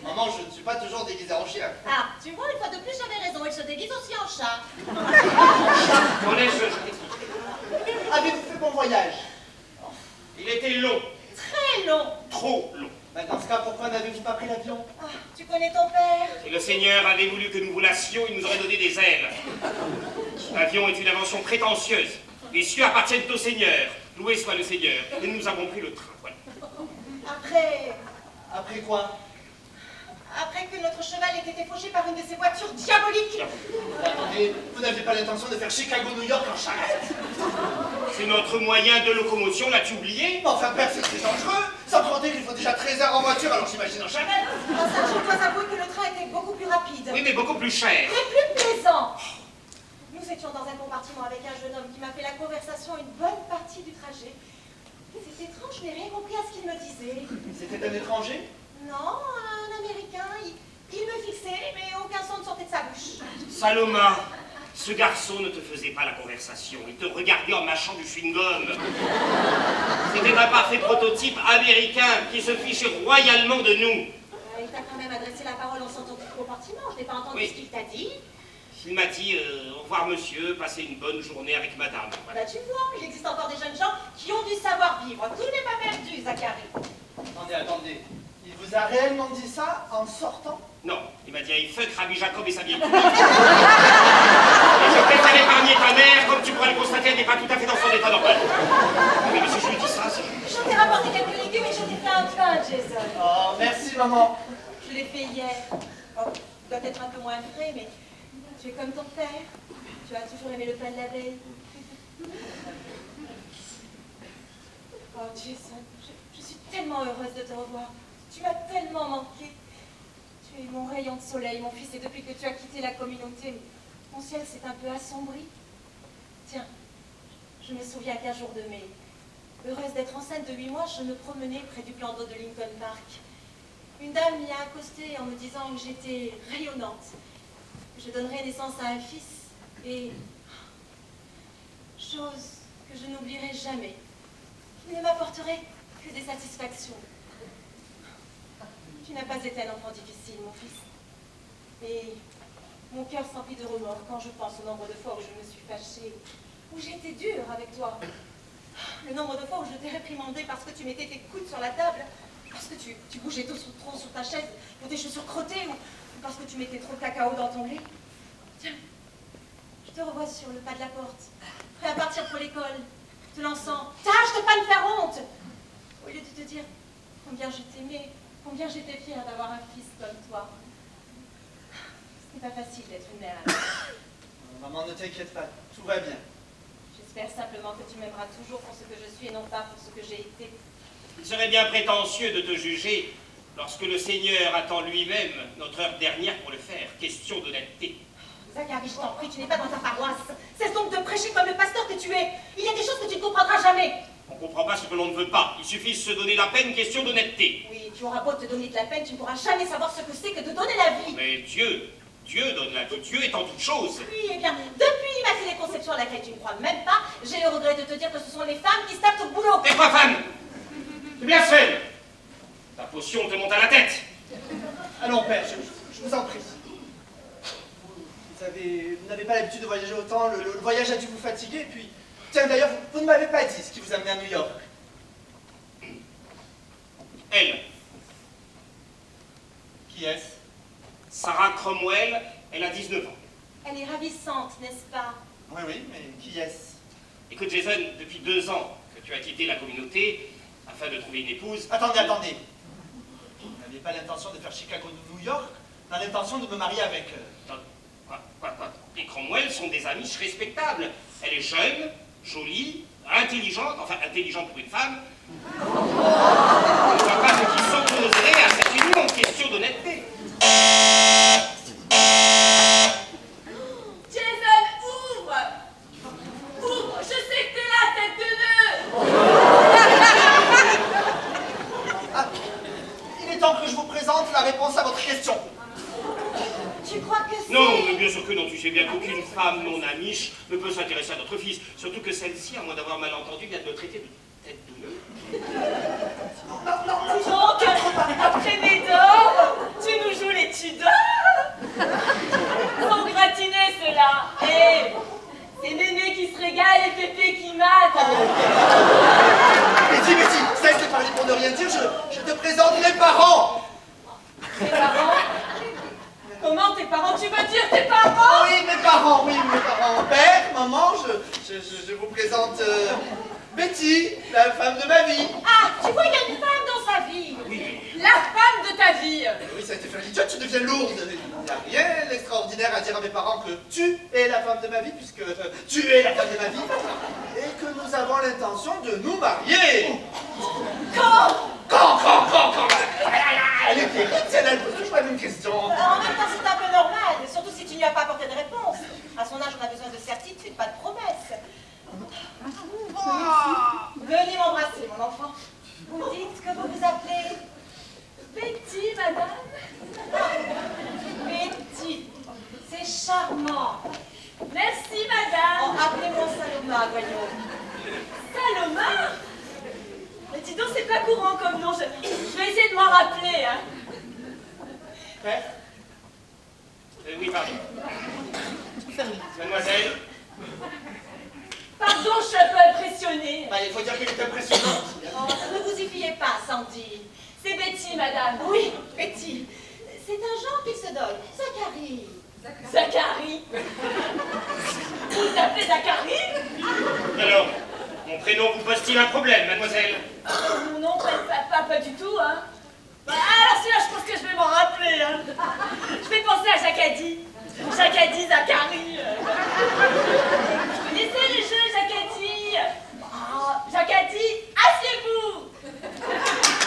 C: Maman, je ne suis pas toujours déguisé en chien.
G: Ah, tu vois, une fois de plus, j'avais raison. Il se déguise aussi en chat.
F: On laisse, je t'explique.
C: Avez-vous fait bon voyage?
F: Il était long,
G: Très long.
F: trop long.
C: Dans ce cas, pourquoi n'avez-vous pas pris l'avion?
G: Ah, tu connais ton père?
F: Si le Seigneur avait voulu que nous volassions, il nous aurait donné des ailes. L'avion est une invention prétentieuse. Les cieux appartiennent au Seigneur. Loué soit le Seigneur. Et nous avons pris le train. Voilà.
C: Après quoi?
G: Après que notre cheval ait été fauché par une de ces voitures diaboliques.
C: Attendez, vous n'avez pas l'intention de faire Chicago-New York en charrette?
F: C'est notre moyen de locomotion, l'as-tu oublié?
C: Enfin, père, c'est très dangereux. Sans compter qu'il faut déjà 13 heures en voiture, alors j'imagine en charrette.
G: Ah, ça, je dois avouer que le train était beaucoup plus rapide.
F: Oui, mais beaucoup plus cher.
G: Et plus plaisant. Nous étions dans un compartiment avec un jeune homme qui m'a fait la conversation une bonne partie du trajet. C'est étrange, je n'ai rien compris à ce qu'il me disait.
C: C'était un étranger?
G: Non, un Américain. Il me fixait, mais aucun son ne sortait de sa bouche.
F: Saloma, ce garçon ne te faisait pas la conversation. Il te regardait en mâchant du chewing-gum. C'était un parfait prototype américain qui se fichait royalement de nous.
G: Il t'a quand même adressé la parole en sortant du compartiment. Je n'ai pas entendu
F: Oui.
G: ce qu'il t'a dit.
F: Il m'a dit au revoir monsieur, passez une bonne journée avec madame. Voilà.
G: Bah, tu vois, il existe encore des jeunes gens qui ont du savoir-vivre. Tout n'est pas perdu, Zacharie.
C: Attendez. Il vous a réellement dit ça en sortant?
F: Non, il m'a dit il fuck Rabbi Jacob et sa vieille. Et je préfère épargner ta mère, comme tu pourras le constater, elle n'est pas tout à fait dans son état normal. Mais si je lui dis ça, c'est...
G: Je t'ai rapporté quelques légumes et je t'ai fait un pain, Jason.
C: Oh, merci aujourd'hui, maman?
G: Je l'ai fait hier. Oh, tu dois être un peu moins frais, mais tu es comme ton père. Tu as toujours aimé le pain de la veille. Oh, Jason, je suis tellement heureuse de te revoir. Tu m'as tellement manqué. Tu es mon rayon de soleil, mon fils, et depuis que tu as quitté la communauté, mon ciel s'est un peu assombri. Tiens, je me souviens qu'un jour de mai, heureuse d'être enceinte de 8 mois, je me promenais près du plan d'eau de Lincoln Park. Une dame m'y a accostée en me disant que j'étais rayonnante. Je donnerais naissance à un fils et... chose que je n'oublierai jamais, qui ne m'apporterait que des satisfactions. Tu n'as pas été un enfant difficile, mon fils. Et mon cœur s'emplit de remords quand je pense au nombre de fois où je me suis fâchée, où j'ai été dure avec toi. Le nombre de fois où je t'ai réprimandé parce que tu mettais tes coudes sur la table, parce que tu bougeais trop sur ta chaise pour tes chaussures crottées, ou parce que tu mettais trop de cacao dans ton lait. Tiens, je te revois sur le pas de la porte, prêt à partir pour l'école, te lançant « Tâche de pas me faire honte !» au lieu de te dire combien je t'aimais, combien j'étais fière d'avoir un fils comme toi. Ce n'est pas facile d'être une mère.
C: Maman, ne t'inquiète pas, tout va bien.
G: J'espère simplement que tu m'aimeras toujours pour ce que je suis et non pas pour ce que j'ai été.
F: Il serait bien prétentieux de te juger lorsque le Seigneur attend lui-même notre heure dernière pour le faire. Question d'honnêteté.
G: Zacharie, je t'en prie, tu n'es pas dans ta paroisse. Cesse donc de prêcher comme le pasteur que tu es. Il y a des choses que tu ne comprendras jamais.
F: On ne comprend pas ce que l'on ne veut pas. Il suffit de se donner la peine, question d'honnêteté.
G: Oui, tu auras beau te donner de la peine, tu ne pourras jamais savoir ce que c'est que de donner la vie.
F: Mais Dieu donne la vie. Dieu est en toute chose.
G: Oui, eh bien, depuis l'Immaculée Conception à laquelle tu ne crois même pas, j'ai le regret de te dire que ce sont les femmes qui se tapent au boulot.
F: T'es pas femme. C'est bien seul. Ta potion te monte à la tête.
C: Allons, père, je vous en prie. Vous n'avez pas l'habitude de voyager autant, le voyage a dû vous fatiguer, et puis... Tiens, d'ailleurs, vous ne m'avez pas dit ce qui vous a amené à New York.
F: Elle,
C: Qui est-ce?
F: Sarah Cromwell, elle a 19 ans.
G: Elle est ravissante, n'est-ce pas?
C: Oui, oui, mais qui est-ce?
F: Écoute, Jason, depuis 2 ans que tu as quitté la communauté afin de trouver une épouse.
C: Attendez. Vous n'aviez pas l'intention de faire Chicago de New York? Dans l'intention de me marier avec...
F: Quoi? Les Cromwell sont des amiches respectables. Elle est jeune, jolie, intelligente, enfin intelligente pour une femme. Je ne vois pas ce qui s'opposerait à cette union, question d'honnêteté.
B: Jason, ouvre! Ouvre! Je sais que t'es là, tête de nœud!
C: Ah, il est temps que je vous présente la réponse à votre question.
G: Tu crois que c'est...
F: Non, mais bien sûr que non. Tu sais bien qu'aucune femme non amiche ne peut s'intéresser à notre fils. Surtout que celle-ci, à moins d'avoir mal entendu, vient de le traiter de tête de nœud.
B: Dis donc, après mes dents, tu nous joues les Tudors? Sans gratiner cela. Eh, c'est Mémé qui se régale et Pépé qui mate.
C: Betty, cesse de parler pour ne rien dire, je te présente mes parents.
B: Tes parents? Comment tes parents? Tu veux dire tes parents?
C: Oui, mes parents. Père, maman, je vous présente Betty, la femme de ma vie.
G: Ah, tu vois, il y a une femme dans sa vie.
B: La femme de ta vie.
C: Oui, ça a été fait l'idiot, tu deviens lourde. Il n'y a rien d'extraordinaire à dire à mes parents que tu es la femme de ma vie, puisque tu es la femme de ma vie, et que nous avons l'intention de nous marier.
B: Quand?
C: Elle est terrible, celle-là, elle pose toujours la même question.
G: En même temps, c'est un peu normal, surtout si tu n'y as pas apporté de réponse. À son âge, on a besoin de certitude, pas de promesses. Venez m'embrasser, mon enfant. Vous dites que vous vous appelez
B: Betty, madame.
G: Betty. C'est charmant.
B: Merci,
G: Oh,
B: madame.
G: appelez-moi Saloma, voyons.
B: Saloma? Mais dis donc, c'est pas courant comme nom. Je vais essayer de m'en rappeler. Hein.
C: Père,
F: Oui, pardon. Mademoiselle,
B: Pardon, je suis un peu impressionnée.
C: il faut dire qu'elle est impressionnante.
G: Oh, ne vous y fiez pas, Sandy.
B: C'est Betty, madame.
G: Oui, Betty. C'est un genre qu'il se donne. Zacharie.
B: Zacharie. Vous vous appelez Zacharie?
F: alors, mon prénom vous pose-t-il un problème, mademoiselle?
B: Mon nom, pas du tout, hein. Alors celui-là, je pense que je vais m'en rappeler. Hein. Je vais penser à Jacadi. Jacadi, Zachary. Vous connaissez les jeux, Jacadi? Oh, Jacadi, assieds-vous.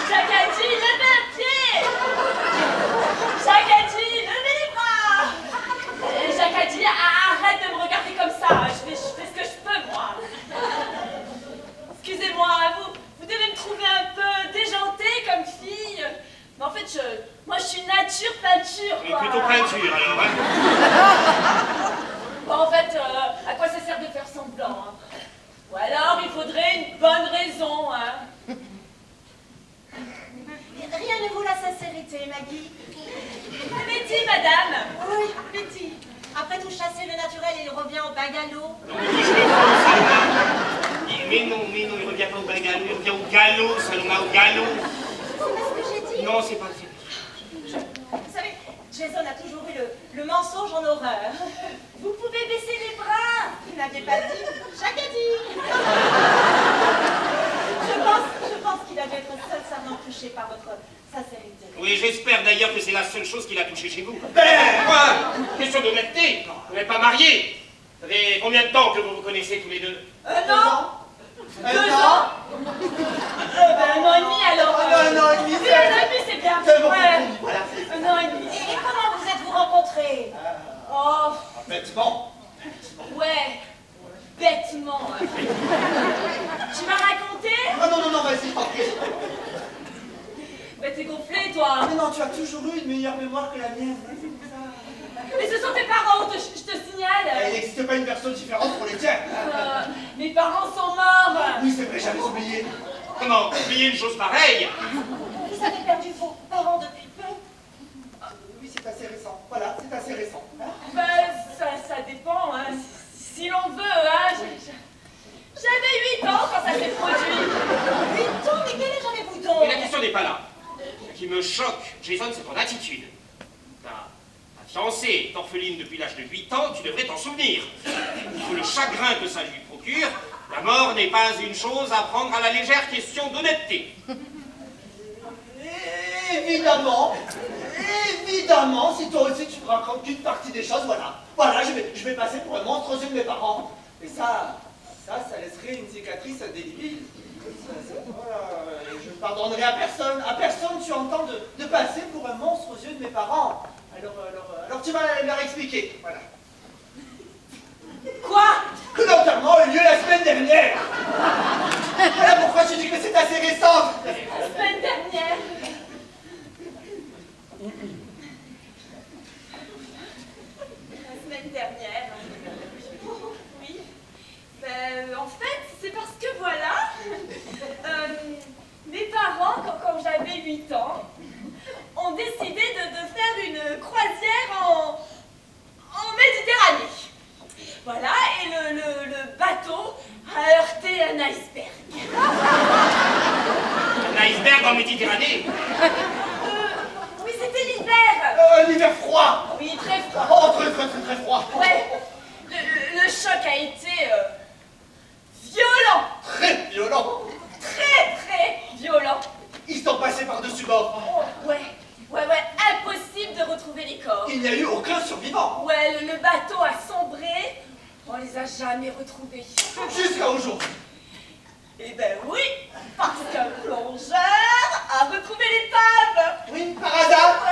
B: Jacadi, levez un pied. Jacadi, levez les bras. Jacadi, arrête de me regarder comme ça. Je fais ce que je peux, moi. Excusez-moi, vous devez me trouver un peu déjantée comme fille. Mais en fait, moi, je suis nature peinture,
F: Et
B: quoi.
F: plutôt peinture, alors, hein.
B: Bon, en fait, à quoi ça sert de faire semblant, hein? Ou alors, il faudrait une bonne raison, hein.
G: Rien ne vaut la sincérité, Maggie.
B: Betty, madame.
G: Oui, Betty. Après tout chasser le naturel, il revient au bain galop.
F: Non, mais je le prends, Saloma. Mais non, il revient pas au bagalou, il revient au galop, Saloma, au galop.
G: C'est pas ce que j'ai dit.
F: Non, c'est pas...
G: Vous savez, Jason a toujours eu le mensonge en horreur.
B: Vous pouvez baisser les bras.
G: Vous n'aviez pas dit. Jacques a dit. Je pense qu'il a dû être sincèrement touché par votre sincérité.
F: Oui, j'espère d'ailleurs que c'est la seule chose qu'il a touché chez vous. Ben, quoi? Question d'honnêteté. Vous n'êtes pas mariés. Ça fait combien de temps que vous vous connaissez tous les deux?
B: Un an. 2 ans. Ben, 1 an et demi, alors.
C: Un an et demi,
B: Oui, 1 an et demi, c'est bien.
C: c'est bon.
B: Ouais.
C: Voilà.
B: 1 an et demi.
G: Et comment vous êtes-vous rencontrés?
B: Oh,
C: Bêtement.
B: ouais. Bêtement. Tu m'as raconté?
C: Ah non, vas-y, t'en prie.
B: Ben, t'es gonflé, toi.
C: Mais non, tu as toujours eu une meilleure mémoire que la mienne.
B: Mais ce sont tes parents, je te
C: Il
B: signale.
C: n'existe pas une personne différente pour les tiens.
B: Mes parents sont morts.
C: Oui, c'est vrai, j'avais oublié.
F: Comment? Oublier une chose pareille?
G: Vous avez perdu vos parents depuis peu.
C: Oui, c'est assez récent. Voilà, c'est assez récent.
B: Ben, ça dépend, hein. Si l'on veut, hein. J'avais 8 ans quand ça s'est produit.
G: 8 ans, mais quel âge avez-vous donc?
F: Mais la question n'est pas là. Ce qui me choque, Jason, c'est ton attitude. Ta fiancée est orpheline depuis l'âge de 8 ans, tu devrais t'en souvenir. Pour le chagrin que ça lui procure, la mort n'est pas une chose à prendre à la légère, question d'honnêteté.
C: Évidemment, si toi aussi tu me racontes qu'une partie des choses, voilà, je vais passer pour un monstre aux yeux de mes parents. Et ça laisserait une cicatrice indélébile. Voilà, je ne pardonnerai à personne, tu entends, de passer pour un monstre aux yeux de mes parents. Alors tu vas leur expliquer, voilà.
B: Quoi?
C: Que l'enterrement a eu lieu la semaine dernière. Voilà pourquoi je dis que c'est assez récent.
B: La semaine dernière. La semaine dernière. Oui. Ben, en fait, c'est parce que voilà. Mes parents, quand j'avais 8 ans, ont décidé de faire une croisière en Méditerranée. Voilà, et le bateau a heurté un iceberg.
F: Un iceberg en Méditerranée?
B: Oui, c'était l'hiver.
C: Un hiver froid.
B: Oui, très froid.
C: Oh, très froid.
B: Ouais, le choc a été violent.
C: Très violent.
B: Très violent.
C: Ils sont passés par-dessus bord.
B: Oh, ouais, impossible de retrouver les corps.
C: Il n'y a eu aucun survivant.
B: Ouais, le bateau a sombré. On les a jamais retrouvés.
C: Jusqu'à aujourd'hui.
B: Eh ben oui, parce qu'un plongeur a retrouvé l'épave.
C: Oui, par hasard.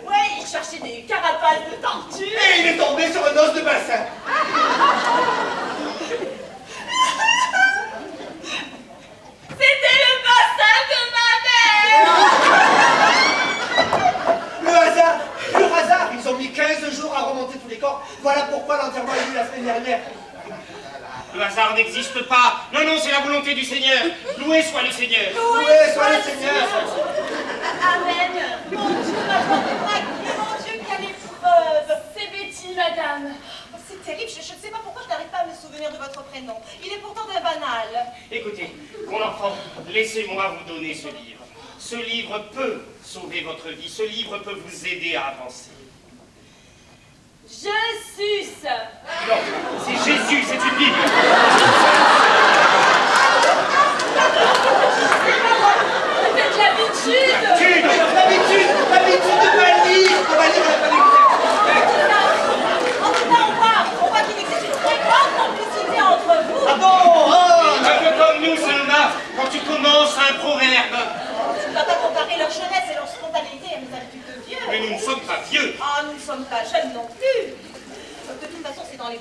B: Ouais, il cherchait des carapaces de tortues.
C: Et il est tombé sur un os de bassin.
B: C'était le bassin de ma mère.
C: Le hasard. Ils ont mis 15 jours à remonter tous les corps. Voilà pourquoi l'enterrement a eu lieu la semaine dernière.
F: Le hasard n'existe pas. Non, c'est la volonté du Seigneur. Loué soit le Seigneur.
C: Loué soit le Seigneur.
G: Amen. Mon Dieu, ma pauvre Maggie, mon Dieu, quelle épreuve.
B: C'est Betty, madame.
G: Oh, c'est terrible, je ne sais pas pourquoi je n'arrive pas à me souvenir de votre prénom. Il est pourtant très banal.
F: Écoutez, mon enfant, laissez-moi vous donner ce livre. Ce livre peut sauver votre vie. Ce livre peut vous aider à avancer.
B: Je suce.
F: Non, c'est Jésus, c'est une Bible.
B: C'est de l'habitude.
F: Tu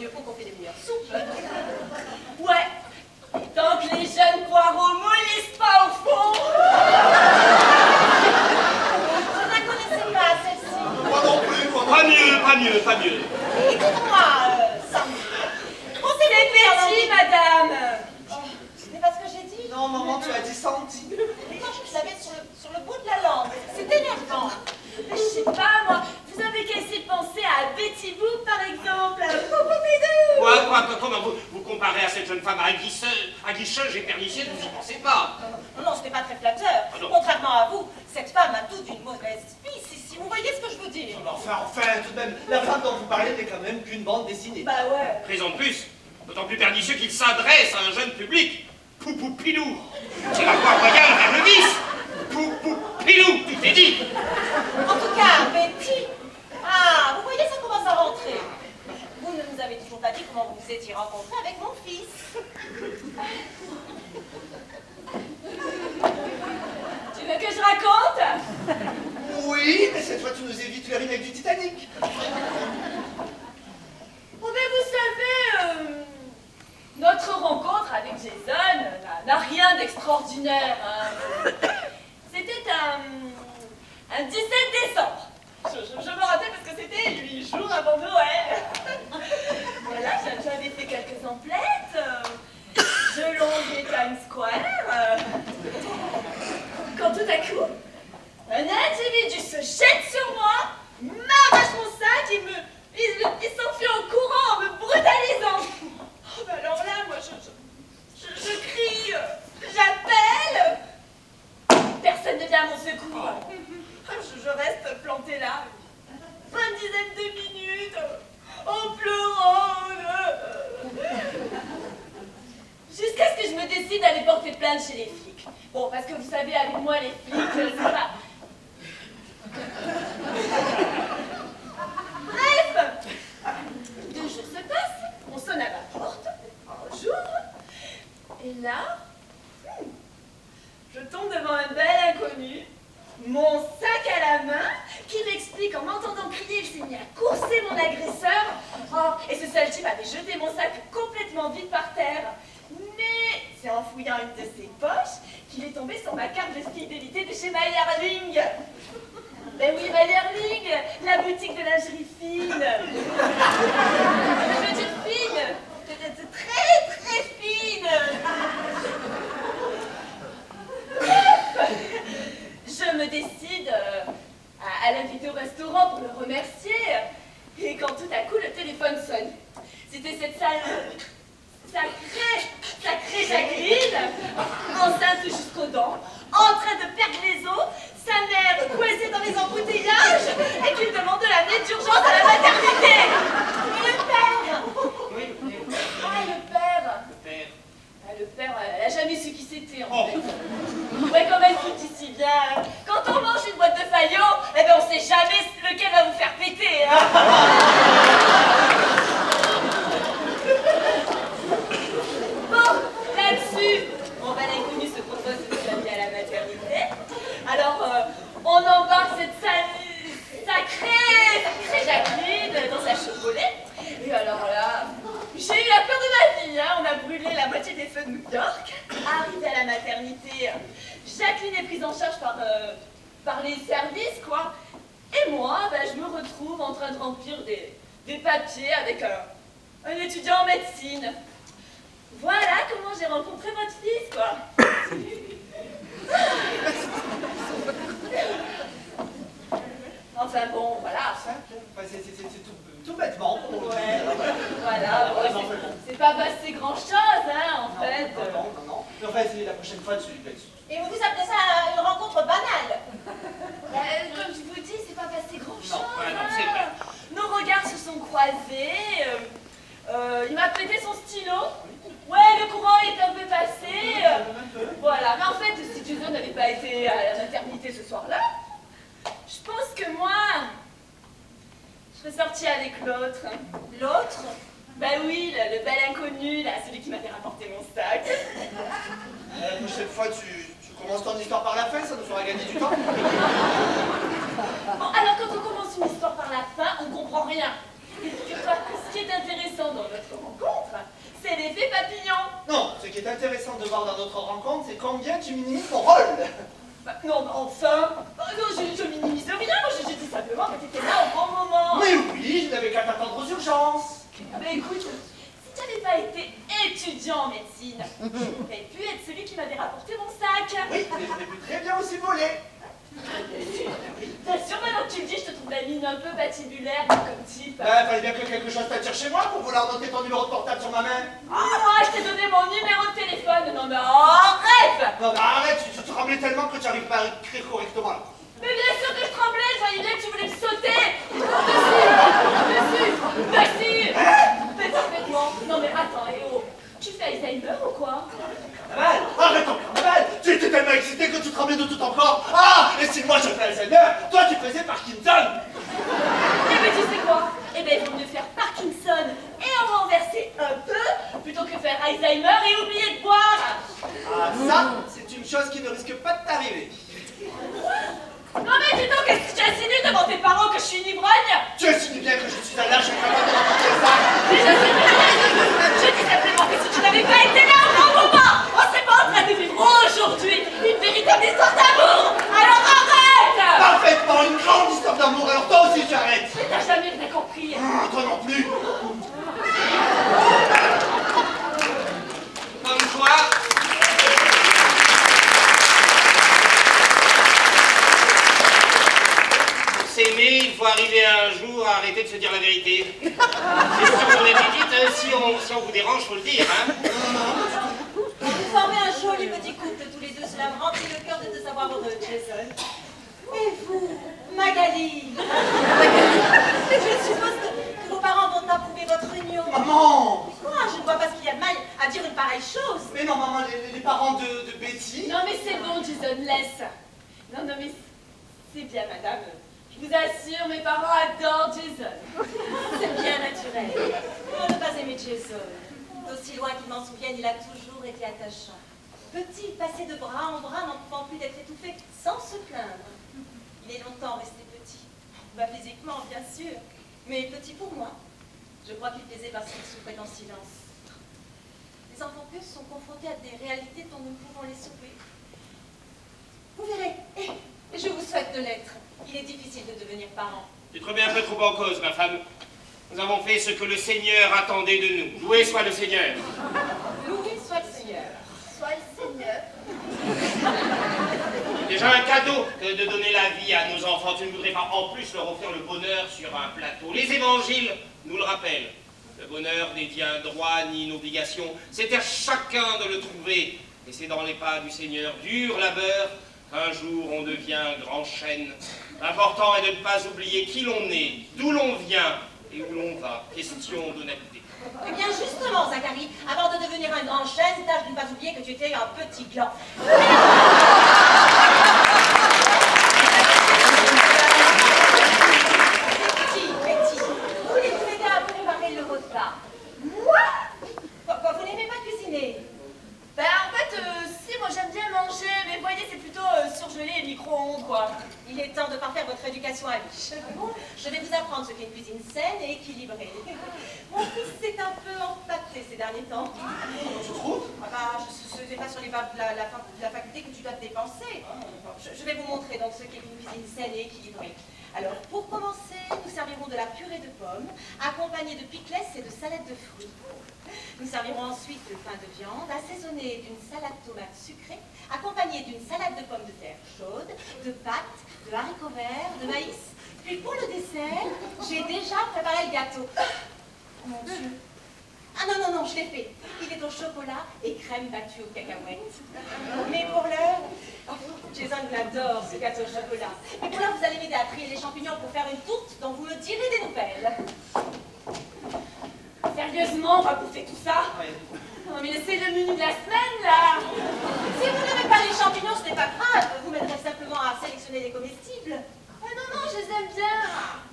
G: vieux pot qu'on fait des meilleures soupes.
B: Ouais. Tant que les jeunes poireaux mollissent pas au fond.
G: Je ne la connaissais pas, celle-ci.
C: Moi non plus, moi non
F: Pas mieux, pas mieux, pas mieux.
G: Et dites-moi, Sandy, on s'est
B: C'est petit, madame.
G: Ce n'est pas ce que j'ai dit.
C: plus. Non, maman, tu as dit Sandy.
G: Mais moi, je l'avais sur le bout de la langue. C'est énervant.
B: Je sais pas, moi. Vous avez qu'à essayer de penser à Betty Boop, par exemple.
F: Comment vous comparez à cette jeune femme aguicheuse et pernicieuse, vous y pensez pas?
G: Non, ce n'est pas très flatteur.
F: Ah non.
G: Contrairement à vous, cette femme a tout d'une mauvaise fille, si vous voyez ce que je veux dire.
C: Enfin, tout de même, la femme dont vous parlez n'est quand même qu'une bande dessinée.
B: Bah ouais.
F: Raison de plus, d'autant plus pernicieux qu'il s'adresse à un jeune public. Poupou-pilou. C'est la voie royale vers le vice. Poupou-pilou, tout est dit.
G: En tout cas, Betty, ah, vous voyez, ça commence à rentrer. Vous ne nous avez toujours pas dit comment vous vous étiez rencontrés avec mon fils.
B: Tu veux que je raconte?
C: Oui, mais cette fois tu nous évites le remake du Titanic.
B: Oh, mais vous savez, notre rencontre avec Jason n'a rien d'extraordinaire. Hein. C'était un 17 décembre. Je me rappelle parce que c'était 8 jours avant Noël. Voilà, j'avais fait quelques emplettes. Je longeais Times Square. Quand tout à coup, un individu se jette sur moi, m'arrache mon sac et il s'enfuit en courant en me brutalisant. Oh, bah alors là, moi, je crie, j'appelle. Personne ne vient à mon secours. Je reste plantée là, une dizaine de minutes, en pleurant. Jusqu'à ce que je me décide d'aller porter plainte chez les flics. Bon, parce que vous savez, avec moi, les flics, c'est pas... Bref, 2 jours se passent, on sonne à ma porte, j'ouvre, et là, je tombe devant un bel inconnu, mon sac à la main, qui m'explique en m'entendant crier, il s'est mis à courser mon agresseur. Oh, et ce sale type avait jeté mon sac complètement vide par terre. Mais c'est en fouillant une de ses poches qu'il est tombé sur ma carte de fidélité de chez Mayerling. Ben oui, Mayerling, la boutique de lingerie fine. Je veux dire fine, très très fine. Je me décide à l'inviter au restaurant pour le remercier. Et quand tout à coup le téléphone sonne, c'était cette sacrée Jacqueline, enceinte jusqu'aux dents, en train de perdre les os, sa mère coincée dans les embouteillages et qui lui demande de l'amener d'urgence à la maternité. Et le père.
F: Oui, le père.
B: Ah, le père.
F: Le père.
B: Ah, le père, elle a jamais su qui c'était en fait. Ouais, comme elle vous dit si bien, quand on mange une boîte de faillot, eh ben on sait jamais lequel va vous faire péter. Hein. Bon, là-dessus, mon bel inconnu se propose de nous amener à la maternité. Alors, on embarque cette sacrée Jacqueline dans sa Chevrolet. Et alors là, j'ai eu la peur de ma vie, hein. On a brûlé la moitié des feux de New York. Arrivé à la maternité, Jacqueline est prise en charge par les services, quoi. Et moi, ben, je me retrouve en train de remplir des papiers avec un étudiant en médecine. Voilà comment j'ai rencontré votre fils, quoi. Enfin bon, voilà.
C: C'est tout bêtement.
B: Ouais, voilà, bon, c'est pas passé grand-chose, hein, en fait.
C: Non. Mais enfin, la prochaine fois, tu...
G: Et vous appelez ça une rencontre banale?
B: Comme je vous dis, c'est pas passé grand-chose.
F: Non, ouais, non, c'est vrai.
B: Nos regards se sont croisés. Il m'a prêté son stylo. Ouais, le courant est un peu passé. Voilà, mais en fait, si Jason n'avait pas été à la maternité ce soir-là, je pense que moi, je serais sortie avec l'autre.
G: L'autre?
B: Bah oui, le bel inconnu, là, celui qui m'avait rapporté mon sac.
C: La prochaine fois, tu commences ton histoire par la fin, ça nous fera gagner du temps.
B: Bon, alors quand on commence une histoire par la fin, on comprend rien. Et figure-toi que ce qui est intéressant, intéressant dans notre rencontre, c'est l'effet papillon.
C: Non, ce qui est intéressant de voir dans notre rencontre, c'est combien tu minimises mon rôle.
B: Bah, non, mais enfin, non, je minimise rien, moi je dis simplement que t'étais là au bon moment.
C: Mais oui, je n'avais qu'à t'attendre aux urgences.
B: Ah bah écoute, si tu n'avais pas été étudiant en médecine, tu aurais pu être celui qui m'avait rapporté mon sac.
C: Oui, mais j'aurais pu très bien aussi voler.
B: T'as sûr, maintenant que tu le dis, je te trouve la mine un peu patibulaire comme type.
C: Bah, fallait bien que quelque chose t'attire chez moi pour vouloir noter ton numéro de portable sur ma main.
B: Ah, moi, je t'ai donné mon numéro de téléphone. Non mais arrête.
C: Non, mais arrête, tu tremblais tellement que tu n'arrives pas à écrire correctement.
B: Mais bien sûr que je tremblais, je voyais bien que tu voulais me sauter. Dessus. Mais parfaitement. Non mais attends, oh, tu fais Alzheimer ou quoi?
C: Carnaval, arrête ton carnaval. Tu étais tellement excité que tu tremblais de tout ton corps. Ah, et si moi je fais Alzheimer, toi tu faisais Parkinson.
B: Eh ben tu sais quoi? Eh ben il vaut mieux faire Parkinson et en renverser un peu plutôt que faire Alzheimer et oublier de boire.
C: Ah, ça, c'est une chose qui ne risque pas de t'arriver.
B: Non mais dis donc, est-ce que tu insinues devant tes parents que je suis une ivrogne?
C: Tu insinues bien que je suis un lâche capable de rencontrer ça.
B: Mais je dis simplement que si tu n'avais pas été là au bon moment, on serait pas en train de vivre aujourd'hui une véritable histoire d'amour. Alors arrête.
C: Parfaitement, une grande histoire d'amour, alors toi aussi tu arrêtes.
B: Mais t'as jamais rien compris.
C: Toi non plus.
F: Comme quoi, pour s'aimer, il faut arriver un jour à arrêter de se dire la vérité. C'est sûr qu'on est petite, si on vous dérange, faut le dire, hein.
G: Vous formez un joli petit couple tous les deux, cela me remplit le cœur de te savoir heureux, Jason. Et vous, Magali je suppose que vos parents vont approuver votre union.
C: Maman.
G: Quoi? Je ne vois pas ce qu'il y a de mal à dire une pareille chose.
C: Mais non, maman, les parents de Betty.
B: Non mais c'est bon, Jason, laisse. Non mais c'est bien, madame. Je vous assure, mes parents adorent Jason.
G: C'est bien naturel. Pour ne pas aimer Jason. D'aussi loin qu'il m'en souvienne, il a toujours été attachant. Petit, passé de bras en bras, n'en pouvant plus d'être étouffé, sans se plaindre. Il est longtemps resté petit. Pas physiquement, bien sûr, mais petit pour moi. Je crois qu'il plaisait parce qu'il souffrait en silence. Les enfants puces sont confrontés à des réalités dont nous ne pouvons les sauver. Vous verrez, et je vous souhaite de l'être. Il est difficile de devenir parent.
F: Tu te remets un peu trop en cause, ma femme. Nous avons fait ce que le Seigneur attendait de nous. Loué soit le Seigneur.
G: Loué soit le Seigneur.
E: Soit le Seigneur.
F: C'est déjà un cadeau que de donner la vie à nos enfants. Tu ne voudrais pas en plus leur offrir le bonheur sur un plateau. Les évangiles nous le rappellent. Le bonheur n'est ni un droit ni une obligation. C'est à chacun de le trouver. Et c'est dans les pas du Seigneur, dur labeur, qu'un jour on devient grand chêne. L'important est de ne pas oublier qui l'on est, d'où l'on vient et où l'on va. Question d'honnêteté.
G: Eh bien justement, Zacharie, avant de devenir un grand chêne, tâche de ne pas oublier que tu étais un petit gland. Betty, voulez-vous m'aider à préparer le repas? Moi? Quoi, vous n'aimez pas cuisiner?
B: Ben en fait, si, moi j'aime bien manger, mais vous voyez, c'est plutôt surgelé et micro-ondes, quoi.
G: Il est temps de parfaire votre éducation à vie. Je vais vous apprendre ce qu'est une cuisine saine et équilibrée. Mon fils s'est un peu empâté ces derniers temps.
C: Tu trouves?
G: Ah bah, ce n'est pas sur les bases de la faculté que tu dois te dépenser. Je vais vous montrer donc ce qu'est une cuisine saine et équilibrée. Alors, pour commencer, nous servirons de la purée de pommes, accompagnée de pickles et de salade de fruits. Nous servirons ensuite de pain de viande, assaisonné d'une salade tomate sucrée, accompagnée d'une salade de pommes de terre chaude, de pâtes, de haricots verts, de maïs. Puis pour le dessert, j'ai déjà préparé le gâteau. Mon Dieu. Ah non, non, non, je l'ai fait. Il est au chocolat et crème battue aux cacahuètes. Mais pour l'heure, Jason adore ce gâteau au chocolat. Et pour l'heure, vous allez m'aider à trier les champignons pour faire une tourte dont vous me direz des nouvelles.
B: Sérieusement, on va bouffer tout ça? Non mais c'est le menu de la semaine, là.
G: Si vous n'aimez pas les champignons, ce n'est pas grave. Vous m'aiderez simplement à sélectionner les comestibles.
B: Ah non, non, je les aime bien.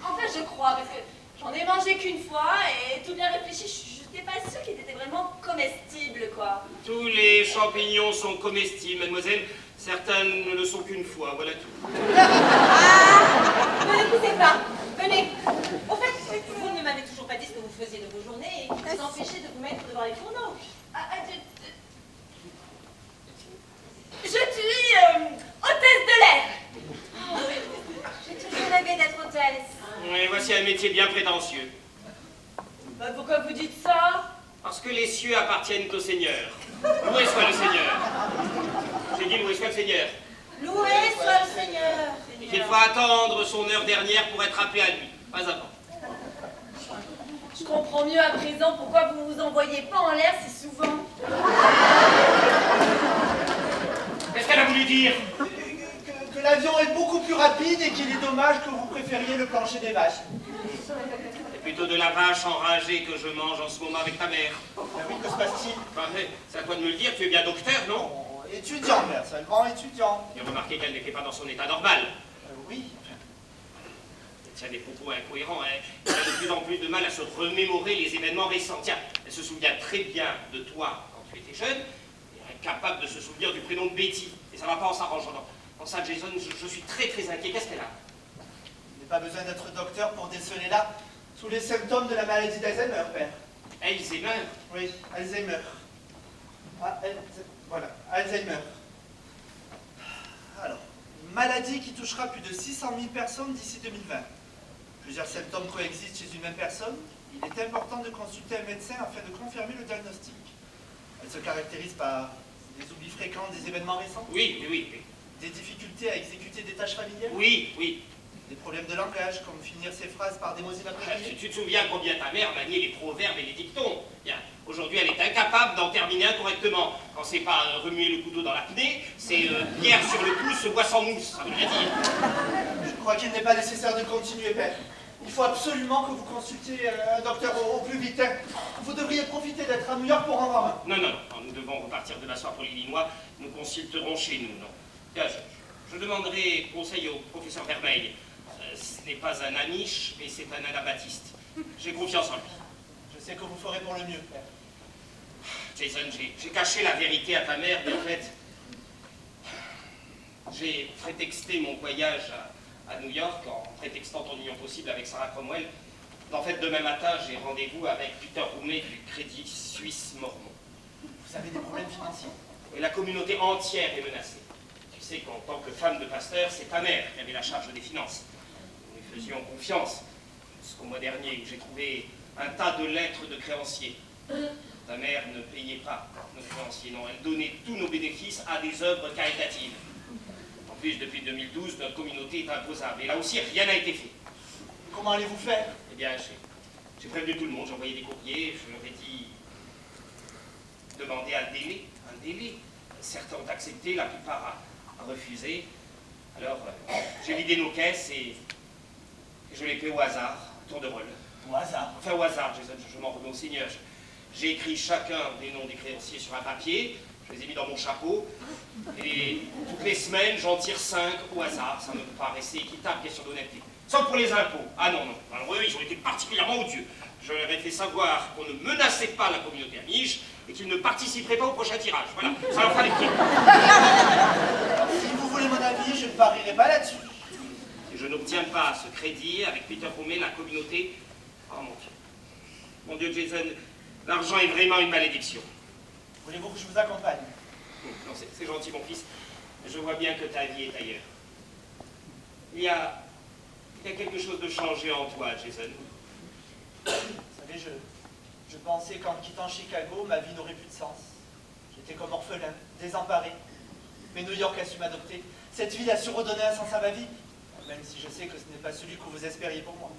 B: En fait, je crois, parce que j'en ai mangé qu'une fois, et tout bien réfléchi, je n'étais pas sûre qu'ils étaient vraiment comestibles, quoi.
F: Tous les champignons sont comestibles, mademoiselle. Certains ne le sont qu'une fois, voilà tout.
G: Ah, ne l'écoutez pas. Venez. Au fait, vous ne m'avez toujours pas dit ce que vous vous faisiez de vos journées et qui vous empêchait de vous mettre devant les fourneaux.
B: Je suis hôtesse de l'air.
G: J'ai toujours rêvé d'être hôtesse.
F: Oui, voici un métier bien prétentieux.
B: Bah, pourquoi vous dites ça?
F: Parce que les cieux appartiennent au Seigneur. Loué soit le Seigneur. J'ai dit loué soit le Seigneur.
G: Loué soit le Seigneur.
F: Et qu'il faut attendre son heure dernière pour être appelé à lui. Pas avant.
B: Je comprends mieux à présent pourquoi vous vous envoyez pas en l'air si souvent.
F: Qu'est-ce qu'elle a voulu dire?
C: Que l'avion est beaucoup plus rapide et qu'il est dommage que vous préfériez le plancher des vaches.
F: C'est plutôt de la vache enragée que je mange en ce moment avec ta mère.
C: Ben oui, que se passe-t-il?
F: Enfin, c'est à toi de me le dire, tu es bien docteur, non?
C: Étudiant, mère, seulement étudiant.
F: J'ai remarqué qu'elle n'était pas dans son état normal.
C: Oui.
F: Elle tient des propos incohérents, hein. Elle a de plus en plus de mal à se remémorer les événements récents. Tiens, elle se souvient très bien de toi quand tu étais jeune, et incapable de se souvenir du prénom de Betty. Et ça ne va pas en s'arrangeant. Dans ça, Jason, je suis très inquiet. Qu'est-ce qu'elle a?
C: Il n'est pas besoin d'être docteur pour déceler là tous les symptômes de la maladie d'Alzheimer, père.
F: Alzheimer?
C: Oui, Alzheimer. Voilà, Alzheimer. Alors, maladie qui touchera plus de 600 000 personnes d'ici 2020. Plusieurs symptômes coexistent chez une même personne. Il est important de consulter un médecin afin de confirmer le diagnostic. Elle se caractérise par des oublis fréquents des événements récents.
F: Oui.
C: Des difficultés à exécuter des tâches familières.
F: Oui.
C: Des problèmes de langage, comme finir ses phrases par des mots inappropriés.
F: Tu te souviens combien ta mère maniait les proverbes et les dictons? Bien, aujourd'hui elle est incapable d'en terminer un correctement. Quand c'est pas remuer le couteau dans la pnée, c'est pierre sur le pouce, bois sans mousse, ça veut rien dire.
C: Je crois qu'il n'est pas nécessaire de continuer, père. Il faut absolument que vous consultiez un docteur au plus vite. Hein. Vous devriez profiter d'être à New York pour en voir un.
F: Non, nous devons repartir de la soirée pour l'Illinois. Nous consulterons chez nous, non. Tiens, je demanderai conseil au professeur Vermeil. Ce n'est pas un aniche, mais c'est un anabaptiste. J'ai confiance en lui.
C: Je sais que vous ferez pour le mieux, père.
F: Jason, j'ai caché la vérité à ta mère, mais en fait, j'ai prétexté mon voyage à New York en prétextant ton union possible avec Sarah Cromwell. En fait, demain matin, j'ai rendez-vous avec Peter Roumet du Crédit Suisse Mormon.
C: Vous avez des problèmes financiers?
F: Et la communauté entière est menacée. Tu sais qu'en tant que femme de pasteur, c'est ta mère qui avait la charge des finances. Nous lui faisions confiance. Jusqu'au mois dernier, où j'ai trouvé un tas de lettres de créanciers. Ta mère ne payait pas nos créanciers, non. Elle donnait tous nos bénéfices à des œuvres caritatives. En plus, depuis 2012, notre communauté est imposable. Et là aussi, rien n'a été fait.
C: Comment allez-vous faire?
F: Eh bien, j'ai prévenu tout le monde, j'ai envoyé des courriers, je leur ai dit demander un délai. Certains ont accepté, la plupart a refusé. Alors, j'ai vidé nos caisses et je les paie au hasard, à tour de rôle.
C: Au hasard?
F: Enfin, au hasard, Jason, je m'en remets au Seigneur. J'ai écrit chacun des noms des créanciers sur un papier, je les ai mis dans mon chapeau, et toutes les semaines, j'en tire 5 au hasard. Ça me paraissait équitable, question d'honnêteté. Sauf pour les impôts. Ah non. Alors eux, ils ont été particulièrement odieux. Je leur ai fait savoir qu'on ne menaçait pas la communauté amiche et qu'ils ne participeraient pas au prochain tirage. Voilà, ça leur fallait dire.
C: Si vous voulez mon avis, je ne parierai pas là-dessus.
F: Si je n'obtiens pas ce crédit avec Peter Roumet, la communauté... Oh mon Dieu. Mon Dieu, Jason, l'argent est vraiment une malédiction.
C: Voulez-vous que je vous accompagne?
F: Non, c'est gentil, mon fils. Je vois bien que ta vie est ailleurs. Il y a quelque chose de changé en toi, Jason.
C: Vous savez, je pensais qu'en quittant Chicago, ma vie n'aurait plus de sens. J'étais comme orphelin, désemparé. Mais New York a su m'adopter. Cette ville a su redonner un sens à ma vie, même si je sais que ce n'est pas celui que vous espériez pour moi.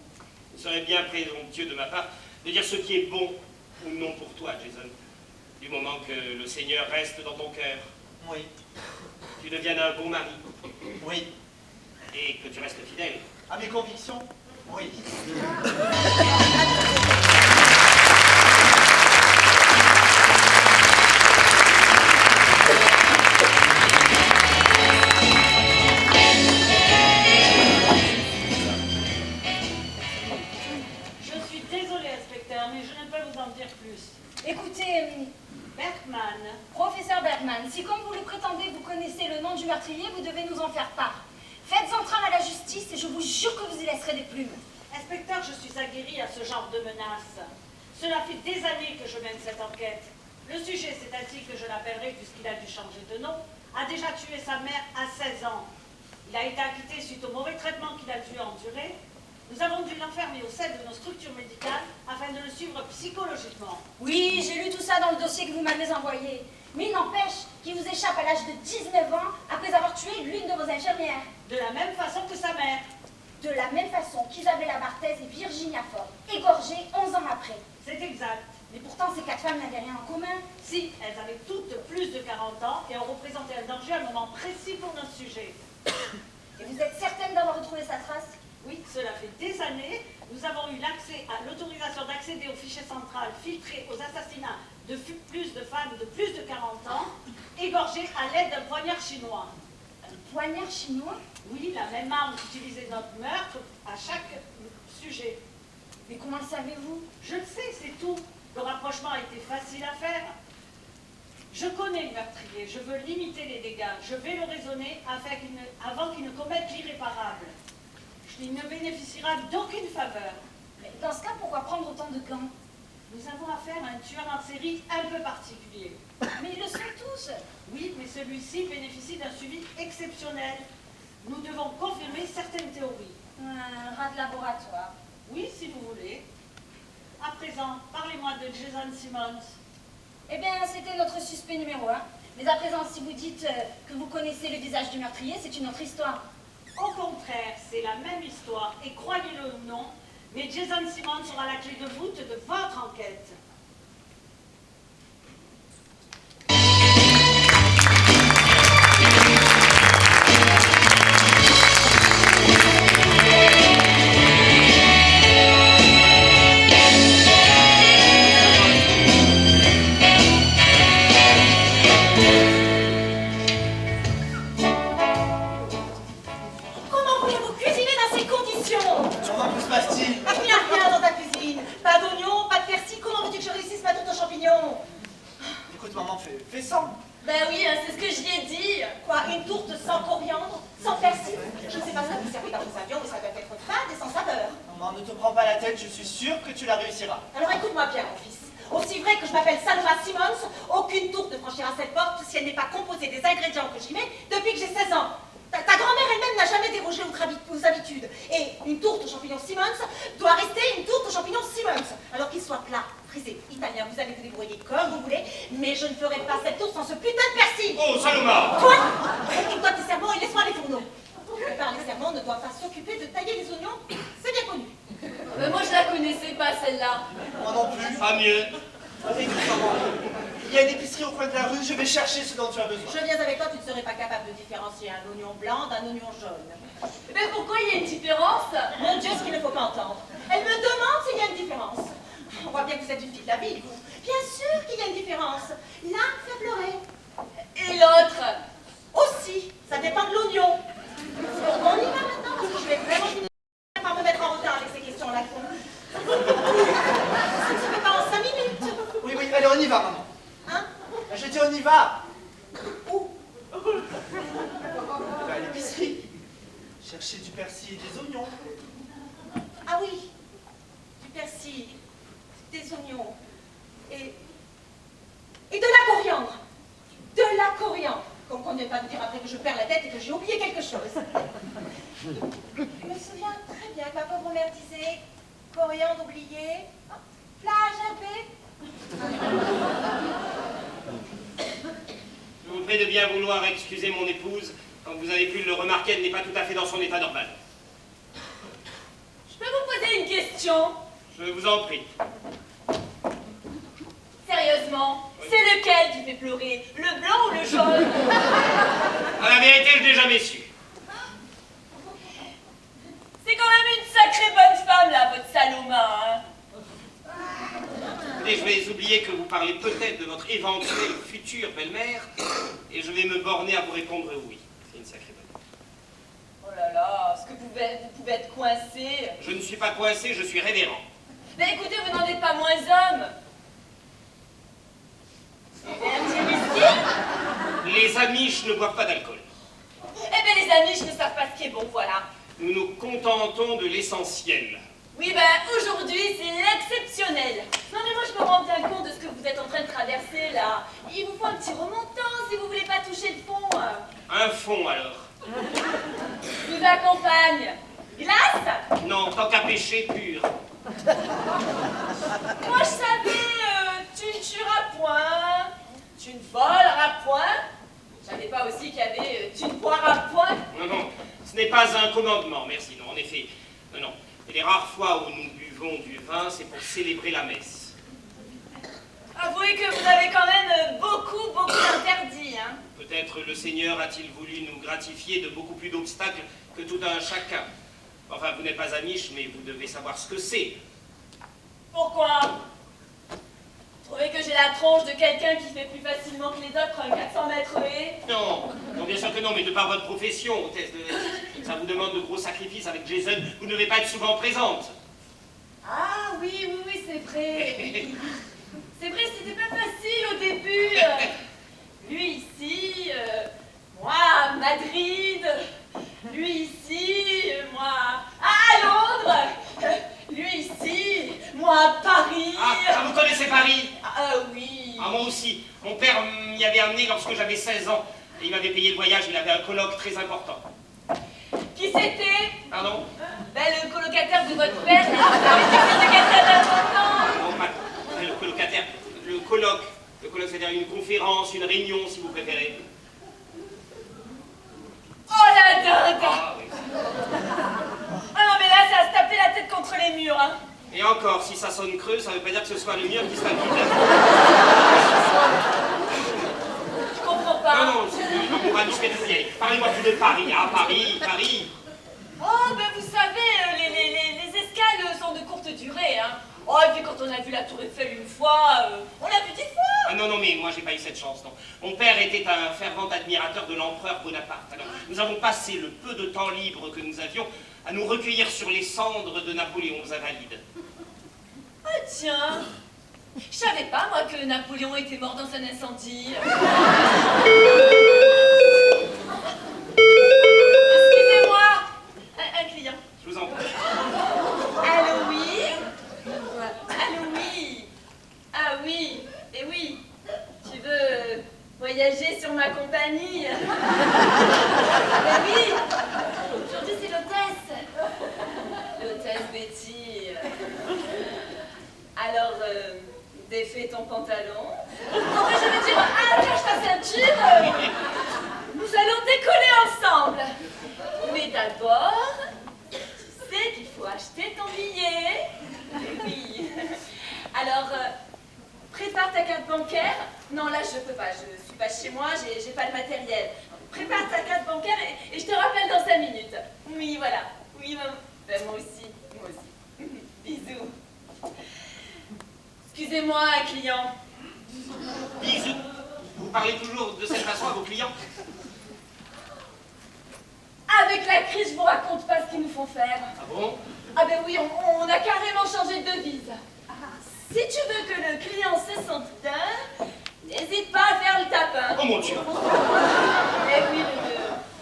F: Ce serait bien présomptueux de ma part de dire ce qui est bon ou non pour toi, Jason. Du moment que le Seigneur reste dans ton cœur.
C: Oui.
F: Tu deviennes un bon mari.
C: Oui.
F: Et que tu restes fidèle.
C: À mes convictions? Oui.
A: Je suis désolée, inspecteur, mais je ne peux vous en dire plus.
E: Écoutez,
A: Bergman,
E: professeur Bergman, si comme vous le prétendez, vous connaissez le nom du meurtrier, vous devez nous en faire part. Faites entendre à la justice et je vous jure que vous y laisserez des plumes.
A: inspecteur, je suis aguerrie à ce genre de menaces. Cela fait des années que je mène cette enquête. Le sujet, c'est ainsi que je l'appellerai puisqu'il a dû changer de nom, a déjà tué sa mère à 16 ans. Il a été acquitté suite au mauvais traitement qu'il a dû endurer. Nous avons dû l'enfermer au sein de nos structures médicales afin de le suivre psychologiquement.
E: Oui, j'ai lu tout ça dans le dossier que vous m'avez envoyé. Mais il n'empêche qu'il vous échappe à l'âge de 19 ans après avoir tué l'une de vos infirmières.
A: De la même façon que sa mère.
E: De la même façon qu'Isabella Barthez et Virginia Ford, égorgées 11 ans après.
A: C'est exact.
E: Mais pourtant, ces 4 femmes n'avaient rien en commun.
A: Si, elles avaient toutes plus de 40 ans et ont représenté un danger à un moment précis pour notre sujet.
E: Et vous êtes certaine d'avoir retrouvé sa trace?
A: Oui, cela fait des années. Nous avons eu l'accès à l'autorisation d'accéder au fichier central filtré aux assassinats de plus de femmes de plus de 40 ans, égorgées à l'aide d'un poignard chinois.
E: Un poignard chinois?
A: Oui, la même arme qu'utilisait notre meurtre à chaque sujet.
E: Mais comment le savez-vous?
A: Je le sais, c'est tout. Le rapprochement a été facile à faire. Je connais le meurtrier, je veux limiter les dégâts, je vais le raisonner avant qu'il ne commette l'irréparable. Il ne bénéficiera d'aucune faveur.
E: Mais dans ce cas, pourquoi prendre autant de gants?
A: Nous avons affaire à un tueur en série un peu particulier.
E: Mais ils le sont tous.
A: Oui, mais celui-ci bénéficie d'un suivi exceptionnel. Nous devons confirmer certaines théories.
E: Un rat de laboratoire.
A: Oui, si vous voulez. À présent, parlez-moi de Jason Simmons.
E: Eh bien, c'était notre suspect numéro 1. Mais à présent, si vous dites que vous connaissez le visage du meurtrier, c'est une autre histoire.
A: Au contraire, c'est la même histoire, et croyez-le ou non, mais Jason Simmons sera la clé de voûte de votre enquête.
B: Ben oui, c'est ce que j'y ai dit.
G: Quoi, une tourte sans coriandre, sans persil? Je ne sais pas ce que vous servez dans vos avions, mais ça doit être fade et sans saveur.
C: Maman, ne te prends pas la tête, je suis sûr que tu la réussiras.
G: Alors écoute-moi bien, mon fils. Aussi vrai que je m'appelle Salma Simmons, aucune tourte ne franchira cette porte si elle n'est pas composée des ingrédients que j'y mets depuis que j'ai 16 ans. Ta grand-mère elle-même n'a jamais dérogé aux habitudes. Et une tourte aux champignons Simmons doit rester une tourte aux champignons Simmons. Alors qu'il soit plat, frisé, italien, vous allez vous débrouiller comme vous voulez, mais je ne ferai pas cette tourte sans ce putain de persil.
F: Oh, Saloma!
G: Toi, occupe-toi de tes serments et laisse-moi les fourneaux. Car les serments ne doivent pas s'occuper de tailler les oignons, c'est bien connu.
B: Moi, je la connaissais pas, celle-là.
C: Moi non plus.
F: Pas mieux.
C: Écoute, maman, il y a une épicerie au coin de la rue, je vais chercher ce dont tu as besoin.
G: Je viens avec toi, tu ne serais pas capable de différencier un oignon blanc d'un oignon jaune.
B: Mais pourquoi il y a une différence?
G: Mon Dieu, ce qu'il ne faut pas entendre. Elle me demande s'il y a une différence. On voit bien que vous êtes une fille de la ville, vous. Bien sûr qu'il y a une différence. L'un fait pleurer.
B: Et l'autre?
G: Aussi, ça dépend de l'oignon. On y va maintenant, parce que je vais vraiment finir par me mettre en retard avec ces questions-là. Ça ne se fait pas en 5 minutes.
C: Oui, oui, allez, on y va, maman.
G: Hein?
C: Je dis on y va.
G: Où?
C: On va à l'épicerie. Chercher du persil et des oignons.
G: Ah oui, du persil, des oignons et de la coriandre. De la coriandre. Comme qu'on ne va pas me dire après que je perds la tête et que j'ai oublié quelque chose. Je me souviens très bien que ma pauvre mère disait coriandre oubliée, plage un peu.
F: Je vous prie de bien vouloir excuser mon épouse. Comme vous avez pu le remarquer, elle n'est pas tout à fait dans son état normal.
B: Je peux vous poser une question?
F: Je vous en prie.
B: Sérieusement, c'est lequel qui fait pleurer? Le blanc ou le jaune?
F: À la vérité, je n'ai jamais su.
B: C'est quand même une sacrée bonne femme, là, votre Saloma, hein?
F: Écoutez, je vais oublier que vous parlez peut-être de votre éventuelle future belle-mère, et je vais me borner à vous répondre oui. C'est une sacrée bonne.
B: Oh là là, est-ce que vous pouvez être coincé?
F: Je ne suis pas coincé, je suis révérend.
B: Ben écoutez, vous n'en êtes pas moins homme. Un petit whisky?
F: Les Amish ne boivent pas d'alcool.
B: Eh bien, les amis, je ne savent pas ce qui est bon, voilà.
F: Nous nous contentons de l'essentiel.
B: Oui, ben aujourd'hui, c'est l'exceptionnel. Non, mais moi, je me rends bien compte de ce que vous êtes en train de traverser, là. Il vous faut un petit remontant si vous voulez pas toucher le fond.
F: Un fond, alors.
B: Je vous accompagne. Glace?
F: Non, tant qu'à pêcher pur.
B: Moi, je savais, tu ne tueras point, tu ne voleras point. Je savais pas aussi qu'il y avait tu ne boiras point.
F: Non, non, ce n'est pas un commandement, merci. Non, en effet, non, non. Et les rares fois où nous buvons du vin, c'est pour célébrer la messe.
B: Avouez que vous avez quand même beaucoup d'interdits, hein.
F: Peut-être le Seigneur a-t-il voulu nous gratifier de beaucoup plus d'obstacles que tout un chacun. Enfin, vous n'êtes pas amiche, mais vous devez savoir ce que c'est.
B: Pourquoi? Vous trouvez que j'ai la tronche de quelqu'un qui fait plus facilement que les autres un 400 mètres haies?
F: Non, non, bien sûr que non, mais de par votre profession, hôtesse de l'air, ça vous demande de gros sacrifices avec Jason, vous ne devez pas être souvent présente.
B: Ah oui, c'est vrai. C'est vrai, c'était pas facile au début. Lui ici, moi à Madrid, lui ici, moi à Londres, lui ici, moi à Paris.
F: Ah, vous connaissez Paris?
B: Ah oui.
F: Ah, moi aussi. Mon père m'y avait amené lorsque j'avais 16 ans. Et il m'avait payé le voyage, il avait un colloque très important.
B: Qui c'était?
F: Pardon?
B: Ben, le colocataire de votre père, c'était quelqu'un d'important.
F: Non, pas le colocataire, le colloque. Le colloque, c'est-à-dire une conférence, une réunion, si vous préférez.
B: Oh la dinde!
F: Ah, oui.
B: Ah non, mais là, ça va se taper la tête contre les murs, hein.
F: Et encore, si ça sonne creux, ça ne veut pas dire que ce soit le mur qui sera vide.
B: Je comprends pas.
F: Non, non, c'est l'amour habituel de vieille. Parlez-moi plus de Paris. Ah, Paris.
B: Oh, ben vous savez, les escales sont de courte durée, hein. Oh, et puis quand on a vu la Tour Eiffel une fois, on l'a vu 10 fois.
F: Ah non, non, mais moi j'ai pas eu cette chance, non. Mon père était un fervent admirateur de l'empereur Bonaparte. Alors, nous avons passé le peu de temps libre que nous avions à nous recueillir sur les cendres de Napoléon aux Invalides.
B: Ah tiens, je savais pas, moi, que Napoléon était mort dans un incendie. Excusez-moi, un client.
F: Je vous en prie.
B: Allô, oui? Allô, oui? Ah oui, et oui, tu veux voyager sur ma compagnie? Ben oui, aujourd'hui c'est l'hôtesse. L'hôtesse Betty. Alors, défais ton pantalon. Non, mais je veux dire, cache ta ceinture. Nous allons décoller ensemble. Mais d'abord, tu sais qu'il faut acheter ton billet. Oui. Alors, prépare ta carte bancaire. Non, là, je peux pas. Je suis pas chez moi, j'ai pas de matériel. Prépare ta carte bancaire et je te rappelle dans 5 minutes. Oui, voilà. Oui, maman. Ben, moi aussi. Moi aussi. Bisous. Excusez-moi, client.
F: Bisous. Vous parlez toujours de cette façon à vos clients?
B: Avec la crise, je vous raconte pas ce qu'ils nous font faire.
F: Ah bon?
B: Ah ben oui, on a carrément changé de devise. Si tu veux que le client se sente bien, n'hésite pas à faire le tapin.
F: Oh mon Dieu!
B: Eh oui,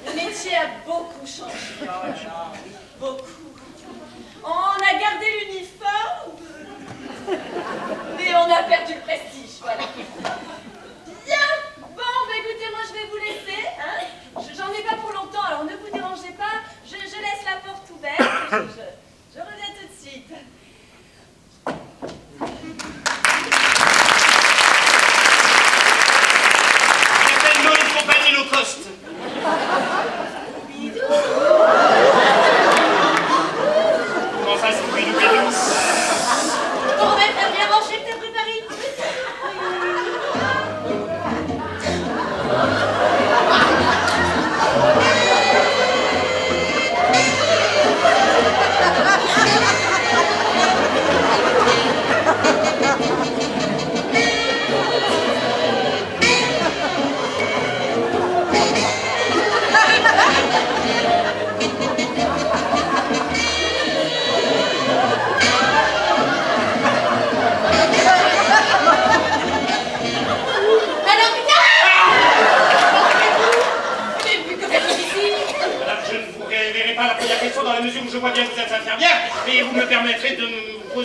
B: le métier a beaucoup changé. Beaucoup. On a gardé l'uniforme, mais on a perdu le prestige, voilà. Bien. Bon, bah écoutez, moi je vais vous laisser, hein. J'en ai pas pour longtemps, alors ne vous dérangez pas. Je laisse la porte ouverte. Je reviens tout de suite.
F: C'est tellement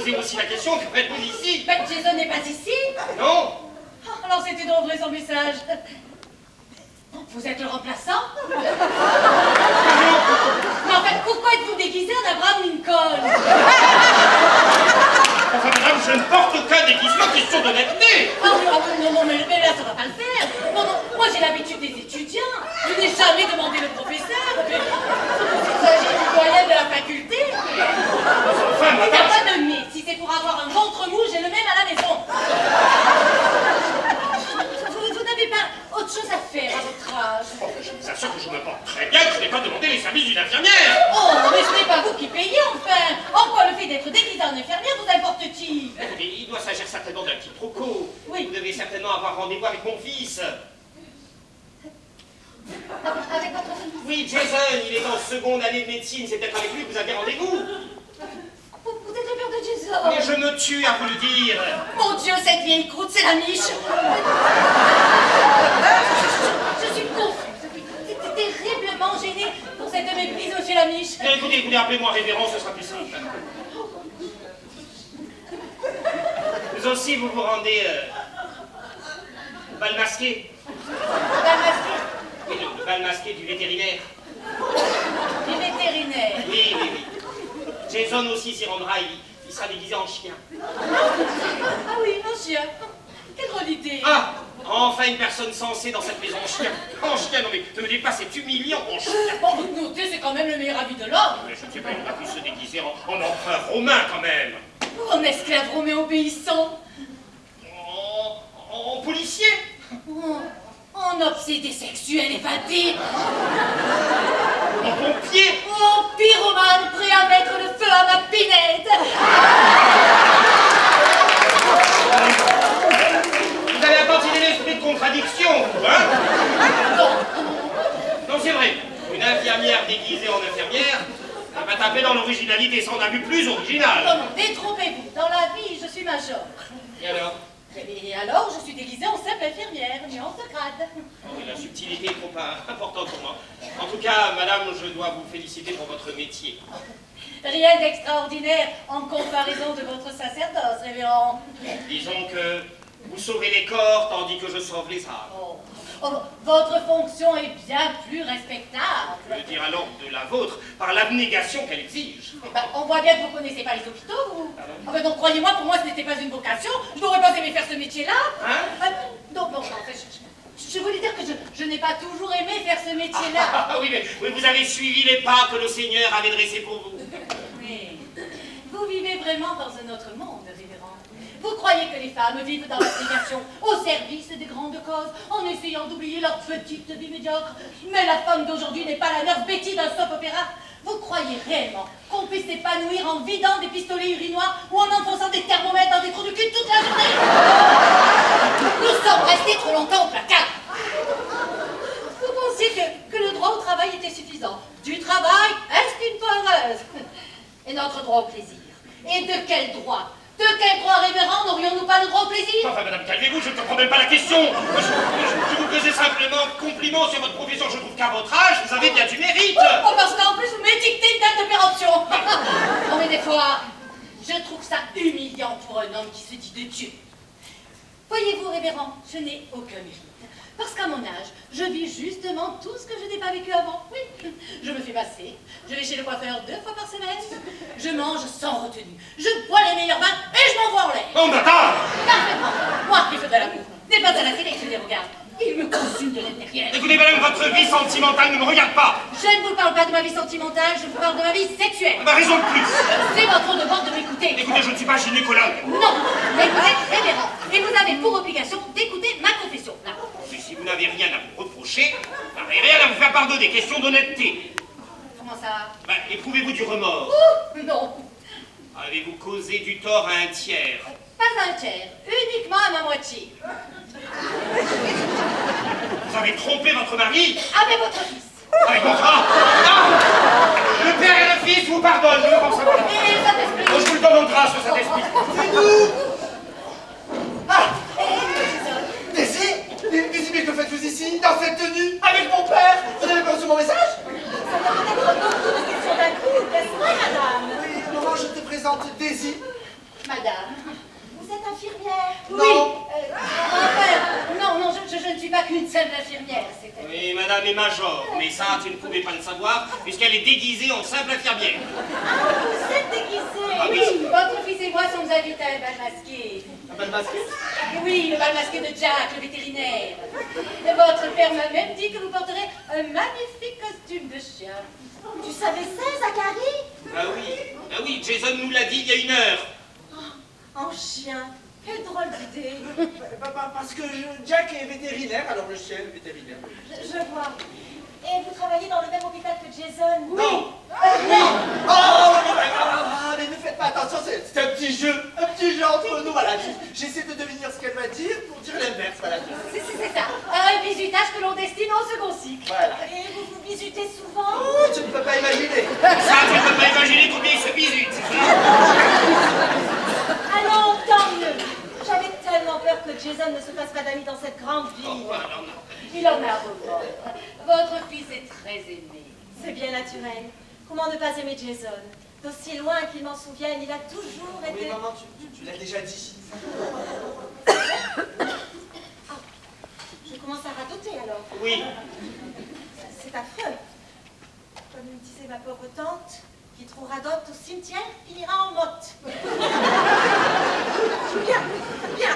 F: posez aussi la question, que faites-vous ici?
D: Ben, Jason n'est pas ici.
F: Non?
D: Ah, alors c'était donc vrai son message. Vous êtes le remplaçant? Mais en fait, pourquoi êtes-vous déguisé en Abraham Lincoln?
F: Enfin, madame, je ne porte aucun déguisement, question d'honnêteté.
D: Non, mais là, ça va pas le faire. Non, moi j'ai l'habitude des étudiants. Je n'ai jamais demandé le professeur. Il s'agit du doyen de la faculté.
F: Enfin,
D: Il n'y a
F: madame...
D: pas de mais. Si c'est pour avoir un ventre mou, j'ai le même à la maison. Vous n'avez pas autre chose à faire à votre âge?
F: Oh, je vous assure que je me porte très bien, que je n'ai pas demandé les services d'une infirmière.
D: Oh, mais ce n'est pas vous qui payez, enfin. En quoi le fait d'être déguisé en infirmière vous importe-t-il?
F: Écoutez, il doit s'agir certainement d'un quiproquo.
D: Oui.
F: Vous devez certainement avoir rendez-vous avec mon fils.
D: Avec votre fils?
F: Oui, Jason, il est en seconde année de médecine. C'est peut-être avec lui que vous avez rendez-vous.
D: Vous êtes le père de Jason?
F: Mais je me tue à vous le dire.
D: Mon Dieu, cette vieille croûte, c'est la miche. Je suis confuse. C'est terriblement gênée pour cette méprise, monsieur la miche.
F: Mais écoutez, appelez-moi révérend, ce sera plus simple. Vous aussi, vous vous rendez au bal masqué.
D: Bal masqué?
F: Oui, le bal masqué du vétérinaire.
D: Du vétérinaire.
F: Oui. Jason aussi s'y rendra, il sera déguisé en chien.
D: Ah oui, un chien. Quelle drôle d'idée.
F: Ah, enfin une personne sensée dans cette maison en chien. En chien, non mais ne me dites pas, c'est humiliant en chien.
D: Bon, vous notez, c'est quand même le meilleur habit de l'homme.
F: Mais je ne sais pas, il aurait pu se déguiser en empereur romain quand même.
D: En esclave romain obéissant.
F: En policier.
D: En obsédé sexuel évadé.
F: En pompier.
D: En pyromane prêt à mettre le feu à ma pinette.
F: Vous avez inventé l'esprit de contradiction, hein? Non, c'est vrai. Une infirmière déguisée en infirmière, elle va taper dans l'originalité sans abus plus original.
D: Non, détrompez-vous. Dans la vie, je suis major.
F: Et alors?
D: Et alors, je suis déguisée en simple infirmière, nuance de grade.
F: Oh, oui, la subtilité est trop importante pour moi. En tout cas, madame, je dois vous féliciter pour votre métier.
D: Rien d'extraordinaire en comparaison de votre sacerdoce, révérend.
F: Disons que vous sauvez les corps tandis que je sauve les âmes.
D: Oh, votre fonction est bien plus respectable.
F: Je veux dire alors de la vôtre, par l'abnégation qu'elle exige.
D: Ben, on voit bien que vous ne connaissez pas les hôpitaux, vous. Ah ben, donc croyez-moi, pour moi, ce n'était pas une vocation. Je n'aurais pas aimé faire ce métier-là.
F: Hein?
D: Donc, bon, en fait, je voulais dire que je n'ai pas toujours aimé faire ce métier-là.
F: Ah oui, mais vous avez suivi les pas que le Seigneur avait dressés pour vous.
D: Mais vous vivez vraiment dans un autre monde, révérend. Vous croyez que les femmes vivent dans l'abnégation, au service des grandes causes, en essayant d'oublier leur petite vie médiocre. Mais la femme d'aujourd'hui n'est pas la nurse Betty d'un soap-opéra. Vous croyez réellement qu'on puisse s'épanouir en vidant des pistolets urinoirs ou en enfonçant des thermomètres dans des trous de cul toute la journée? Nous sommes restés trop longtemps au placard. Vous pensiez que le droit au travail était suffisant. Du travail, est-ce qu'une fois heureuse? Et notre droit au plaisir? Et de quel droit? De quel droit, révérend, n'aurions-nous pas le droit au plaisir?
F: Enfin, madame, calmez-vous, je ne comprends même pas la question. Je vous faisais simplement compliment sur votre profession. Je trouve qu'à votre âge, vous avez bien du mérite.
D: Oh, parce qu'en plus, vous m'étiquetez une date de péremption. Non, mais des fois, je trouve ça humiliant pour un homme qui se dit de Dieu. Voyez-vous, révérend, je n'ai aucun mérite. Parce qu'à mon âge, je vis justement tout ce que je n'ai pas vécu avant. Oui, je me fais masser, je vais chez le coiffeur 2 fois par semaine, je mange sans retenue, je bois les meilleurs bains et je m'envoie en l'air.
F: Oh, bâtard!
D: Parfaitement. Moi qui fais de l'amour, n'est pas à la télé que je les regarde. Il me consume de l'intérieur.
F: Écoutez, madame, votre vie sentimentale ne me regarde pas.
D: Je ne vous parle pas de ma vie sentimentale, je vous parle de ma vie sexuelle.
F: Ma raison de plus.
D: C'est votre devoir de m'écouter.
F: Écoutez, je ne suis pas gynécologue.
D: Non, mais vous êtes révérend. Et vous avez pour obligation d'écouter ma confession. Là.
F: Mais si vous n'avez rien à vous reprocher, vous n'avez rien à vous faire pardonner. Question d'honnêteté.
D: Comment ça?
F: Ben, éprouvez-vous du remords?
D: Ouh, non.
F: Avez-vous causé du tort à un tiers?
D: Pas un tiers, uniquement à ma moitié.
F: Vous avez trompé votre mari?
D: Avec votre fils.
F: Avec mon frère? Non! Le père et le fils vous pardonnent, je ne pense pas.
D: Et le Saint-Esprit.
F: Oh, je vous le donne en grâce, le Saint-Esprit.
C: Ah!
D: Et
C: Daisy? Daisy, mais que faites-vous ici, dans cette tenue, avec mon père? Vous n'avez pas reçu mon message?
G: Ça doit être beaucoup de questions d'un coup, n'est-ce pas, madame?
C: Oui, maman, je te présente Daisy.
D: simple infirmière, c'est-à-dire.
F: Oui, madame est major, mais ça, tu ne pouvais pas le savoir, puisqu'elle est déguisée en simple infirmière.
G: Ah, vous êtes déguisé.
F: Ah oui.
D: Votre fils et moi sommes invités à un bal masqué.
C: Un bal masqué?
D: Oui, le bal masqué de Jack, le vétérinaire. Votre père m'a même dit que vous porterez un magnifique costume de chien.
E: Tu savais ça, Zacharie?
F: Ah oui, Jason nous l'a dit il y a 1 heure.
G: En chien. Quelle drôle d'idée.
C: Parce que Jack est vétérinaire, alors le chien est vétérinaire.
G: Je vois. Et vous travaillez dans le même hôpital que Jason?
C: Oui. Non. Oh, mais ne faites pas attention, c'est un petit jeu entre nous, voilà. J'essaie de deviner ce qu'elle va dire pour dire l'inverse, voilà.
D: C'est ça, un bisutage que l'on destine au second cycle.
C: Voilà.
G: Et vous vous visitez souvent?
C: Oh, tu ne peux pas imaginer.
F: Ça, tu ne peux pas imaginer combien il se bisute.
G: Allons, tant mieux. J'avais tellement peur que Jason ne se fasse pas d'amis dans cette grande ville.
F: Oh, voilà, non.
D: Il en a revoir. Votre fils est très aimé.
G: C'est bien naturel. Comment ne pas aimer Jason? D'aussi loin qu'il m'en souvienne, il a toujours
C: Oui,
G: été...
C: maman, tu l'as déjà dit.
G: Je commence à radoter alors.
F: Oui.
G: C'est affreux. Comme me disait ma pauvre tante, qui trop radote au cimetière finira en motte. Bien, bien.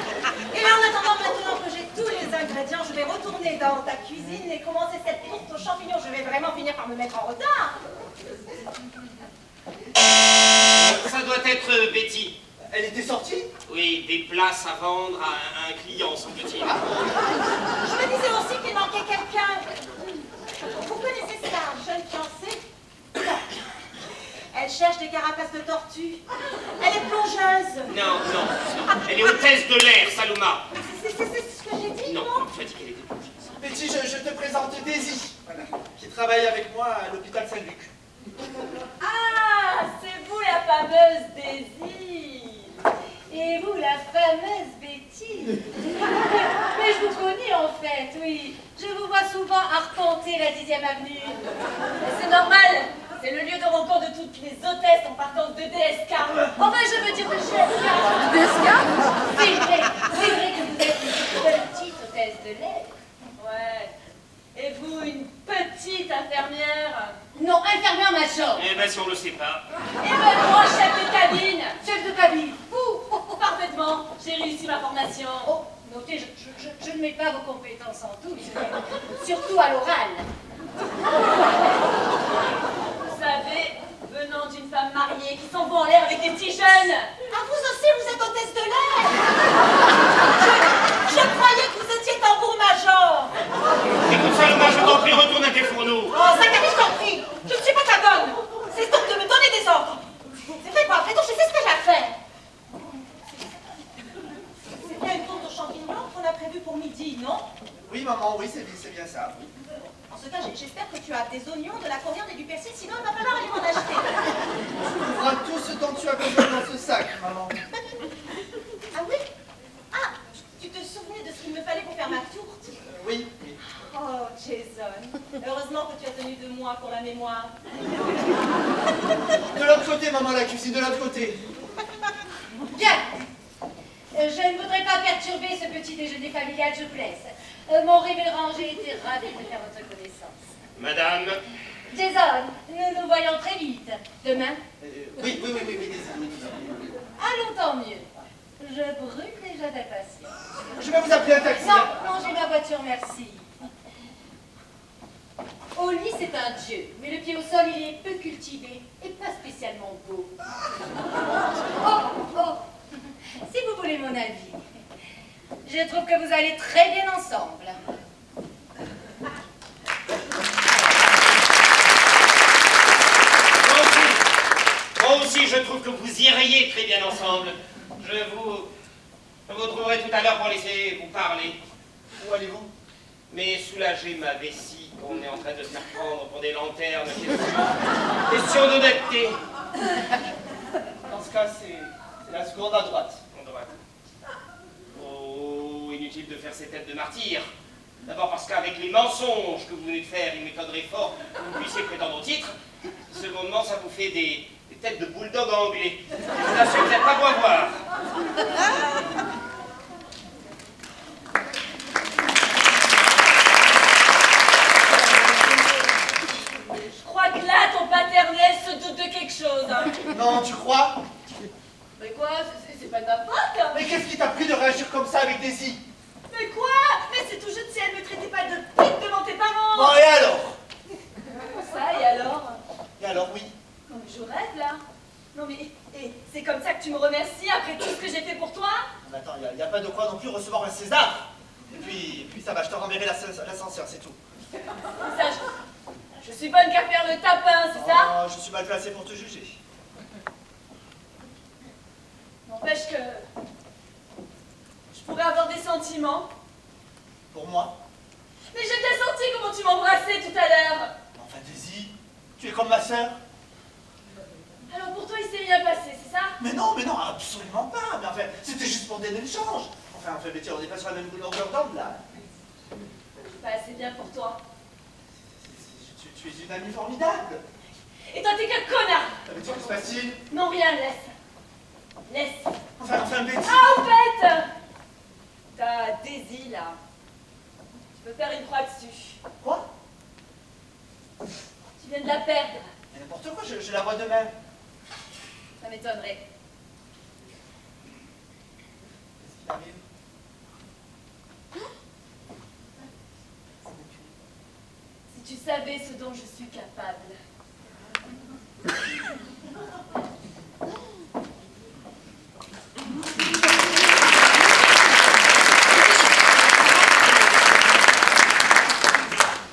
G: Et en attendant, maintenant que j'ai tous les ingrédients, je vais retourner dans ta cuisine et commencer cette tourte aux champignons. Je vais vraiment finir par me mettre en retard.
F: Ça doit être Betty.
C: Elle était sortie?
F: Oui, des places à vendre à un client, semble-t-il.
G: Je me disais aussi qu'il manquait quelqu'un. Vous connaissez ça, jeune fiancée? Non. Elle cherche des carapaces de tortue. Elle est plongeuse.
F: Non. Elle est hôtesse de l'air, Saloma.
G: C'est ce que j'ai dit,
F: Non,
G: non?
F: tu as dit qu'elle était plongeuse.
C: Betty, je te présente Daisy, voilà, qui travaille avec moi à l'hôpital Saint-Luc.
B: Ah, c'est vous la fameuse Daisy.
D: Et vous, la fameuse Betty. Mais je vous connais en fait, oui. Je vous vois souvent arpenter la 10e avenue.
B: C'est normal. C'est le lieu de rencontre de toutes les hôtesses en partance de DSK. Enfin, je veux dire de GSK.
D: DSK? C'est vrai que vous êtes une petite hôtesse de l'air.
B: Ouais. Et vous, une petite infirmière?
D: Non, infirmière major.
F: Eh ben, si on le sait pas.
B: Et ben moi, chef de cabine.
D: Chef de cabine.
B: Parfaitement. J'ai réussi ma formation.
D: Oh, notez, je ne mets pas vos compétences en doute, surtout à l'oral.
B: Vous savez, venant d'une femme mariée qui s'envoie en l'air avec des petits jeunes.
G: Ah, vous aussi, vous êtes hôtesse de l'air. Je croyais que vous étiez tambour-major.
F: Écoute, Saloma, je t'en prie, retourne à tes fourneaux.
G: Oh, Zacharie, je t'en prie. Je ne suis pas ta bonne. C'est donc de me donner des ordres. C'est vrai, quoi. Après tout, je sais ce que j'ai à faire. C'est bien une tourte aux champignons qu'on a prévue pour midi, non?
C: Oui, maman, oui, c'est bien ça.
G: En ce cas, j'espère que tu as des oignons, de la coriandre et du persil, sinon il va falloir aller m'en acheter.
C: Tu feras tout ce dont tu as besoin dans ce sac, maman.
G: Ah oui? Ah, tu te souvenais de ce qu'il me fallait pour faire ma tourte?
C: Oui.
G: Oh, Jason. Heureusement que tu as tenu de moi pour la mémoire.
C: De l'autre côté, maman, la cuisine, de l'autre côté.
D: Bien. Je ne voudrais pas perturber ce petit déjeuner familial, je vous laisse. Mon révérend, j'ai été ravie de faire votre connaissance.
F: Madame.
D: Jason, nous nous voyons très vite. Demain?
C: Oui, désolé.
D: Allons, tant mieux. Je brûle déjà d'impatience.
C: Je vais vous appeler un taxi.
D: Non, j'ai ma voiture, merci. Au lit, c'est un dieu, mais le pied au sol, il est peu cultivé et pas spécialement beau. Oh, si vous voulez mon avis, je trouve que vous allez très bien ensemble.
F: Moi aussi, je trouve que vous iriez très bien ensemble. Je vous trouverai tout à l'heure pour laisser vous parler.
C: Où allez-vous?
F: Mais soulager ma vessie qu'on est en train de se faire prendre pour des lanternes. Question d'honnêteté.
C: Dans ce cas, c'est la seconde à droite.
F: En droite. Oh, inutile de faire ces têtes de martyr. D'abord parce qu'avec les mensonges que vous venez de faire, il m'étonnerait fort que vous puissiez prétendre au titre. Secondement, ça vous fait des têtes de bulldog anglais. Je vous assure, vous n'êtes pas beau à voir.
C: tu crois?
B: Mais quoi? C'est pas de ma faute, hein.
C: Mais qu'est-ce qui t'a pris de réagir comme ça avec Daisy?
B: Mais quoi? Mais c'est tout juste si elle me traitait pas de pute devant tes parents.
C: Bon, et alors?
B: Ça, et alors?
C: Et alors, oui.
B: Non mais je rêve là. Non mais, et c'est comme ça que tu me remercies après tout ce que j'ai fait pour toi?
C: Mais attends, il n'y a pas de quoi non plus recevoir un César. Et puis ça va, je te renverrai l'ascenseur, c'est tout.
B: Ça, je suis bonne qu'à faire le tapin, c'est ça?
C: Oh, je suis mal placé pour te juger.
B: N'empêche que je pourrais avoir des sentiments.
C: Pour moi?
B: Mais j'ai bien senti comment tu m'embrassais tout à l'heure.
C: Enfin, Daisy, tu es comme ma sœur.
B: Alors pour toi, il s'est rien passé, c'est ça?
C: Mais non, absolument pas. Mais enfin, c'était juste pour des échanges. Enfin, Betty, on n'est pas sur la même longueur d'onde, là.
B: Je suis pas assez bien pour toi.
C: Tu es une amie formidable.
B: Et toi, t'es qu'un connard.
C: Ah, mais que se passe-t-il?
B: Non, rien, laisse. Laisse.
C: Enfin, Betty.
B: Ah, au fait, ta Daisy, là. Tu peux faire une croix dessus.
C: Quoi?
B: Tu viens de la perdre.
C: Mais n'importe quoi, je la vois demain.
B: Ça m'étonnerait.
C: Qu'est-ce qui arrive?
B: Si tu savais ce dont je suis capable.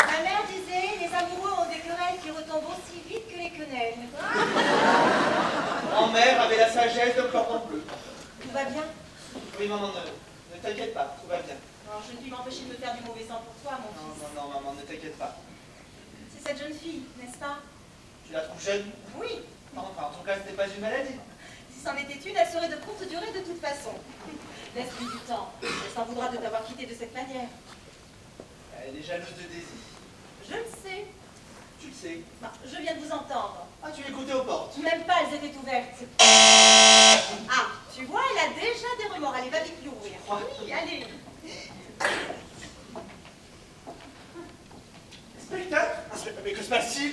G: Ma mère disait, les amoureux ont des querelles qui retombent aussi vite que les quenelles.
C: Grand-mère avait la sagesse d'un cordon bleu.
G: Tout va bien?
C: Oui, maman, ne t'inquiète pas, tout va bien.
G: Alors, je ne puis m'empêcher de me faire du mauvais sang pour toi, mon
C: Non,
G: fils.
C: non, maman, ne t'inquiète pas.
G: C'est cette jeune fille, n'est-ce pas?
C: Tu la trouves jeune?
G: Oui.
C: Enfin, en tout cas, ce n'est pas une maladie.
G: Si c'en était une, elle serait de courte durée de toute façon. Laisse-lui du temps. Elle s'en voudra de t'avoir quitté de cette manière.
C: Elle est jalouse de Daisy.
G: Je le sais.
C: Tu le sais.
G: Bah, je viens de vous entendre.
C: Ah, tu écoutais aux portes.
G: Même pas, elles étaient ouvertes. Ah, tu vois, elle a déjà des remords. Allez, va vite l'ouvrir. Oui, allez.
C: Inspecteur? Mais que se passe-t-il?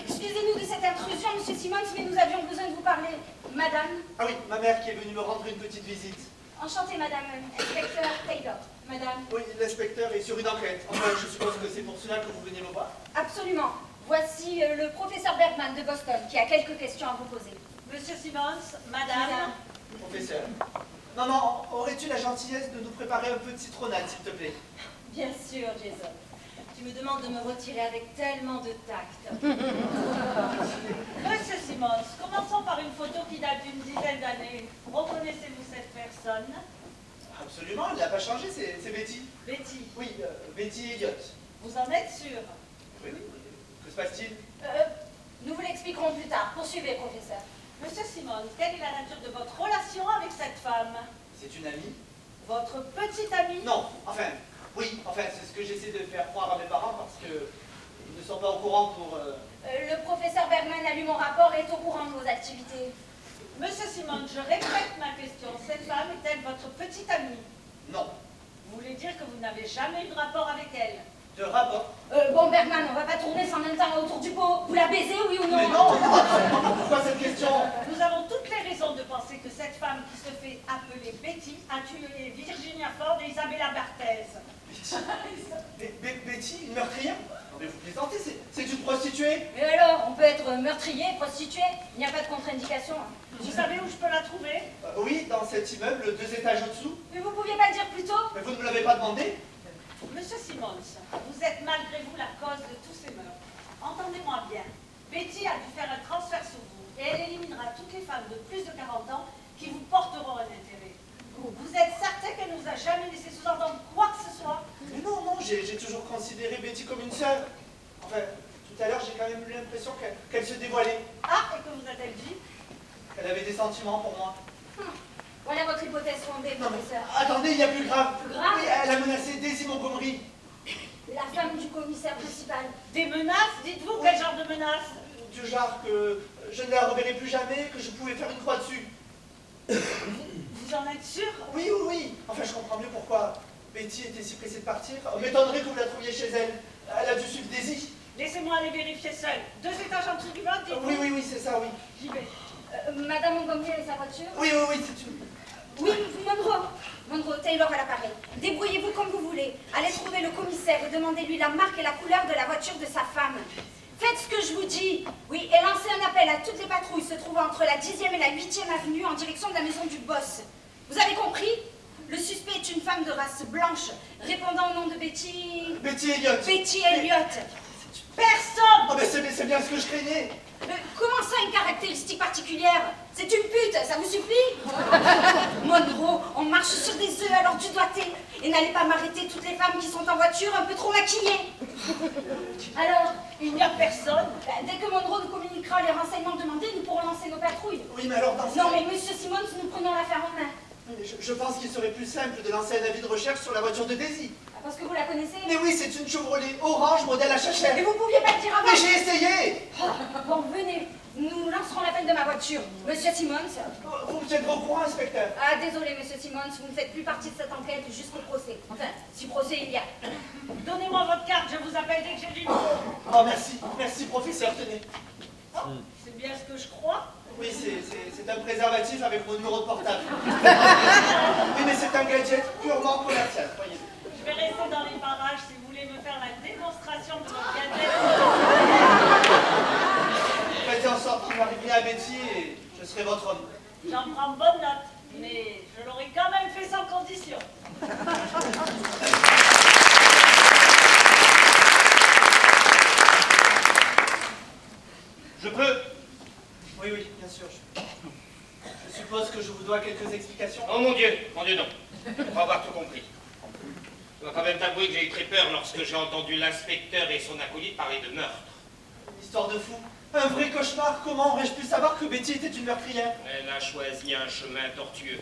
E: Excusez-nous de cette intrusion, monsieur Simmons, mais nous avions besoin de vous parler. Madame,
C: Ah oui, ma mère qui est venue me rendre une petite visite.
E: enchantée, madame, inspecteur Taylor. Madame,
C: Oui, l'inspecteur est sur une enquête. Enfin, je suppose que c'est pour cela que vous veniez me voir.
E: absolument. Voici le professeur Bergman de Boston qui a quelques questions à vous poser.
A: Monsieur Simmons, madame,
C: Professeur. Non, aurais-tu la gentillesse de nous préparer un peu de citronnade, s'il te plaît?
G: Bien sûr, Jason. Tu me demandes de me retirer avec tellement de tact.
A: Monsieur Simmons, commençons par une photo qui date d'une dizaine d'années. Reconnaissez-vous cette personne?
C: Absolument, elle n'a pas changé, c'est Betty.
A: Betty,
C: Oui, Betty Elliott.
A: vous en êtes sûr?
C: Oui. Que se passe-t-il?
E: Nous vous l'expliquerons plus tard. Poursuivez, professeur.
A: Monsieur Simmons, quelle est la nature de votre relation avec cette femme?
C: C'est une amie?
A: Votre petite amie?
C: Non, oui, c'est ce que j'essaie de faire croire à mes parents parce que ils ne sont pas au courant pour...
E: Le professeur Bergman a lu mon rapport et est au courant de vos activités.
A: Monsieur Simmons, je répète ma question. Cette femme est-elle votre petite amie?
C: Non.
A: Vous voulez dire que vous n'avez jamais eu de rapport avec elle?
C: De rapport?
E: Bon, Bergman, on va pas tourner sans même temps autour du pot. Vous la baisez, oui ou non?
C: Mais non, absolument pas. Pourquoi cette question?
A: Nous avons toutes les raisons de penser que cette femme qui se fait appeler Betty a tué Virginia Ford et Isabella Barthez.
C: Betty, une meurtrière? Non mais vous plaisantez, c'est une prostituée?
E: Mais alors, on peut être meurtrier, prostitué, il n'y a pas de contre-indication.
A: Vous savez où je peux la trouver?
C: Oui, dans cet immeuble, 2 étages au-dessous.
E: Mais vous pouviez pas le dire plus tôt?
C: Mais vous ne me l'avez pas demandé?
A: Monsieur Simmons, vous êtes malgré vous la cause de tous ces meurtres. Entendez-moi bien. Betty a dû faire un transfert sur vous et elle éliminera toutes les femmes de plus de 40 ans qui vous porteront un intérêt. Vous êtes certain qu'elle ne vous a jamais laissé sous-entendre quoi que ce soit?
C: Mais non, j'ai toujours considéré Betty comme une sœur. Enfin, tout à l'heure, j'ai quand même eu l'impression qu'elle se dévoilait.
A: Ah, et que vous a-t-elle dit?
C: Elle avait des sentiments pour moi.
E: Voilà votre hypothèse fondée,
C: Non mais,
E: professeur.
C: attendez, il y a plus grave.
E: Plus grave?
C: Oui, elle a menacé Daisy Montgomery.
E: La femme du commissaire principal.
A: Des menaces? Dites-vous quel genre de menaces?
C: Du genre que je ne la reverrai plus jamais, que je pouvais faire une croix dessus.
A: Vous en êtes sûr?
C: Oui. Enfin, je comprends mieux pourquoi Betty était si pressée de partir. M'étonnerait que vous la trouviez chez elle. Elle a dû suivre Daisy.
A: Laissez-moi aller vérifier seul. 2 étages en dessous du mode, dites-vous?
C: Oui, c'est ça, oui.
A: J'y vais.
E: Madame Montgomery et sa voiture?
C: Oui, c'est une...
E: Oui, Monroe, Taylor à l'appareil. Débrouillez-vous comme vous voulez. Allez trouver le commissaire et demandez-lui la marque et la couleur de la voiture de sa femme. Faites ce que je vous dis. Oui, et lancez un appel à toutes les patrouilles se trouvant entre la 10e et la 8e avenue en direction de la maison du boss. Vous avez compris? Le suspect est une femme de race blanche, répondant au nom de Betty...
C: Betty Elliott.
E: Betty Elliott.
A: Personne!
C: Oh, mais c'est bien ce que je craignais.
E: Comment ça, une caractéristique particulière? C'est une pute, ça vous suffit? Monroe, on marche sur des œufs, alors tu dois t'aider. Et n'allez pas m'arrêter toutes les femmes qui sont en voiture un peu trop maquillées. Alors,
A: Il n'y a personne.
E: dès que Monroe nous communiquera les renseignements demandés, nous pourrons lancer nos patrouilles.
C: Oui, mais alors dans ce
E: Non,
C: cas-
E: mais Monsieur Simmons, nous prenons l'affaire en main.
C: Oui, mais je pense qu'il serait plus simple de lancer un avis de recherche sur la voiture de Daisy.
E: Ah, parce que vous la connaissez?
C: Mais oui, c'est une Chevrolet orange modèle
E: Et
C: HHR.
E: vous pouviez pas le dire avant?
C: Mais j'ai essayé.
E: Bon, venez, nous lancerons l'appel de ma voiture. Monsieur Simmons?
C: Vous me tiendrez au courant, inspecteur.
E: Ah, désolé, Monsieur Simmons, vous ne faites plus partie de cette enquête jusqu'au procès. Enfin, si procès il y a.
A: Donnez-moi votre carte, je vous appelle dès que j'ai du nouveau.
C: Oh, merci, professeur, tenez.
A: C'est bien ce que je crois.
C: Oui, c'est un préservatif avec mon numéro de portable. Oui, mais c'est un gadget purement commercial, voyez.
A: Je vais rester dans les parages si vous voulez me faire la démonstration de votre gadget.
C: Faites en sorte qu'il m'arrive rien à Betty et je serai votre homme.
A: J'en prends bonne note, mais je l'aurais quand même fait sans condition.
F: Je peux?
C: Oui, bien sûr. Je suppose que je vous dois quelques explications.
F: Oh mon Dieu, non. Je crois avoir tout compris. Je dois quand même t'avouer que j'ai eu très peur lorsque j'ai entendu l'inspecteur et son acolyte parler de meurtre.
C: Une histoire de fou. Un vrai cauchemar. Comment aurais-je pu savoir que Betty était une meurtrière?
F: Elle a choisi un chemin tortueux.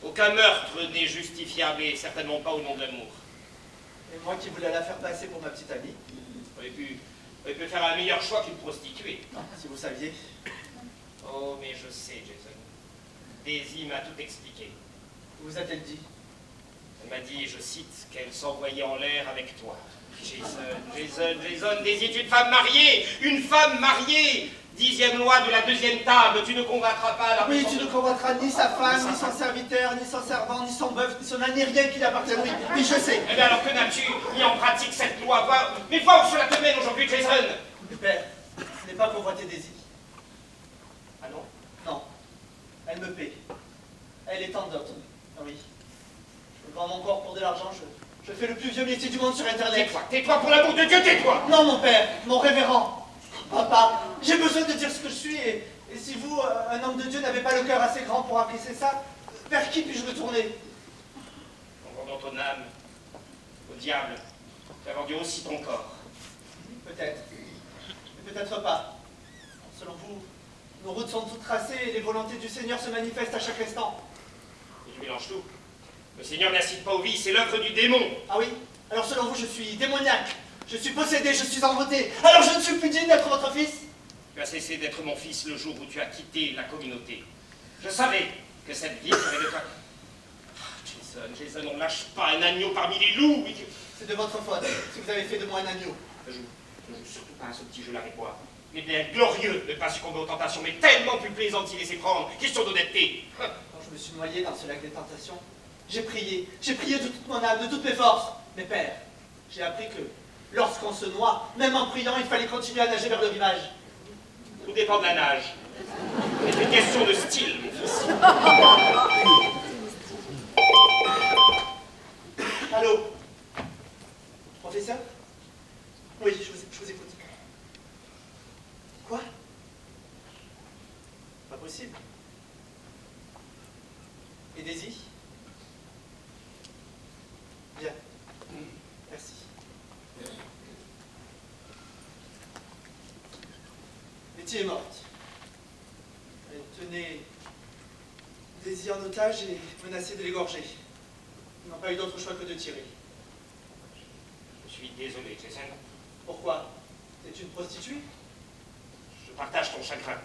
F: Aucun meurtre n'est justifiable et certainement pas au nom de l'amour.
C: Et moi qui voulais la faire passer pour ma petite amie.
F: Aurait pu faire un meilleur choix qu'une prostituée.
C: Si vous saviez.
F: Oh, mais je sais, Jason. Daisy m'a tout expliqué.
C: Vous a-t-elle dit?
F: Elle m'a dit, je cite, qu'elle s'envoyait en l'air avec toi. Jason, Daisy est une femme mariée! Une femme mariée! 10e loi de la 2e table, tu ne convaincras pas la
C: Oui,
F: personne
C: tu ne
F: de-
C: convaincras ni sa femme, ni son serviteur, ni son servant, ni son bœuf, ni son âne, ni rien qui l'appartient. Oui, je sais.
F: Eh bien alors que n'as-tu mis en pratique cette loi? Mais vois où cela te mène aujourd'hui, Jason!
C: Le père, ce n'est pas convoiter Daisy.
F: Ah non?
C: Non. Elle me paie. Elle est en dot. Ah oui. Je vends mon corps pour de l'argent, je fais le plus vieux métier du monde sur Internet.
F: Tais-toi pour l'amour de Dieu, tais-toi!
C: Non, mon père, mon révérend. Papa, j'ai besoin de dire ce que je suis et si vous, un homme de Dieu, n'avez pas le cœur assez grand pour apprécier ça, vers qui puis-je me tourner?
F: En vendant ton âme au diable, tu as vendu aussi ton corps.
C: Peut-être. Mais peut-être pas. Selon vous, nos routes sont toutes tracées et les volontés du Seigneur se manifestent à chaque instant.
F: Et tu mélanges tout. Le Seigneur n'incite pas au vice, c'est l'œuvre du démon.
C: Ah oui? Alors selon vous, je suis démoniaque. Je suis possédé, je suis envoûté. Alors je ne suis plus digne d'être votre fils?
F: Tu as cessé d'être mon fils le jour où tu as quitté la communauté. Je savais que cette vie ferait de toi. Ah, Jason, on lâche pas un agneau parmi les loups.
C: C'est de votre faute si vous avez fait de moi un agneau.
F: Ne joue surtout pas à ce petit jeu-là avec moi. Il est bien glorieux de ne pas succomber aux tentations, mais tellement plus plaisant de s'y laisser prendre. Question d'honnêteté.
C: Quand je me suis noyé dans ce lac des tentations, j'ai prié de toute mon âme, de toutes mes forces. Mais père, j'ai appris que lorsqu'on se noie, même en priant, il fallait continuer à nager vers le rivage.
F: Tout dépend de la nage. C'est une question de style, mon fils.
C: Allô? Professeur? Oui, je vous écoute. Quoi? Pas possible. Et Daisy? Bien. Merci. Betty est morte. Elle tenait Daisy en otage et menaçait de l'égorger. Ils n'ont pas eu d'autre choix que de tirer.
F: Je suis désolé, Jason.
C: Pourquoi? C'est une prostituée?
F: Je partage ton chagrin.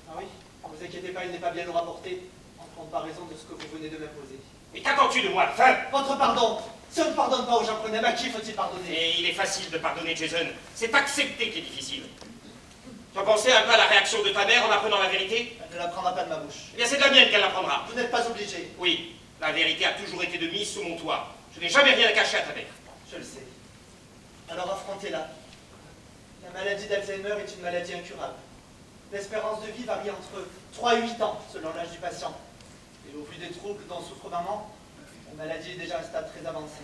C: Ah oui? Ne vous inquiétez pas, il n'est pas bien nous rapporter en comparaison de ce que vous venez de m'imposer.
F: Mais qu'attends-tu de moi, enfin?
C: Votre pardon! Si on ne pardonne pas aux gens qu'on aime, à qui faut-il pardonner?
F: Et il est facile de pardonner, Jason. C'est accepter qui est difficile. Tu as pensé un peu à la réaction de ta mère en apprenant la vérité?
C: Elle ne l'apprendra pas de ma bouche.
F: Eh bien, c'est de la mienne qu'elle l'apprendra.
C: Vous n'êtes pas obligé.
F: Oui, la vérité a toujours été de mise sous mon toit. Je n'ai jamais rien à cacher à ta mère.
C: Je le sais. Alors affrontez-la. La maladie d'Alzheimer est une maladie incurable. L'espérance de vie varie entre 3 et 8 ans, selon l'âge du patient. Et au vu des troubles dont souffre maman, la maladie est déjà à un stade très avancé.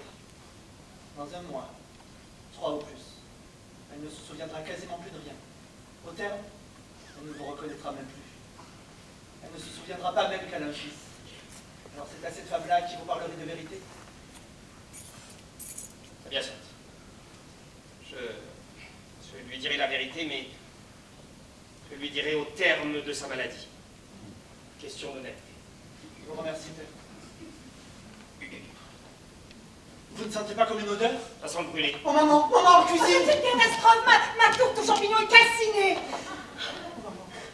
C: Dans un mois, 3 ou plus, elle ne se souviendra quasiment plus de rien. Au terme, elle ne vous reconnaîtra même plus. Elle ne se souviendra pas même qu'elle a un fils. Alors c'est à cette femme-là qui vous parlerai de vérité.
F: C'est bien certes. Je lui dirai la vérité, mais je lui dirai au terme de sa maladie. Question d'honnêteté.
C: Je vous remercie, père. Vous ne sentez pas comme une odeur?
F: Ça sent le brûlé.
C: Oh maman, maman, en cuisine!
G: C'est une catastrophe, ma tourte aux champignons est calcinée.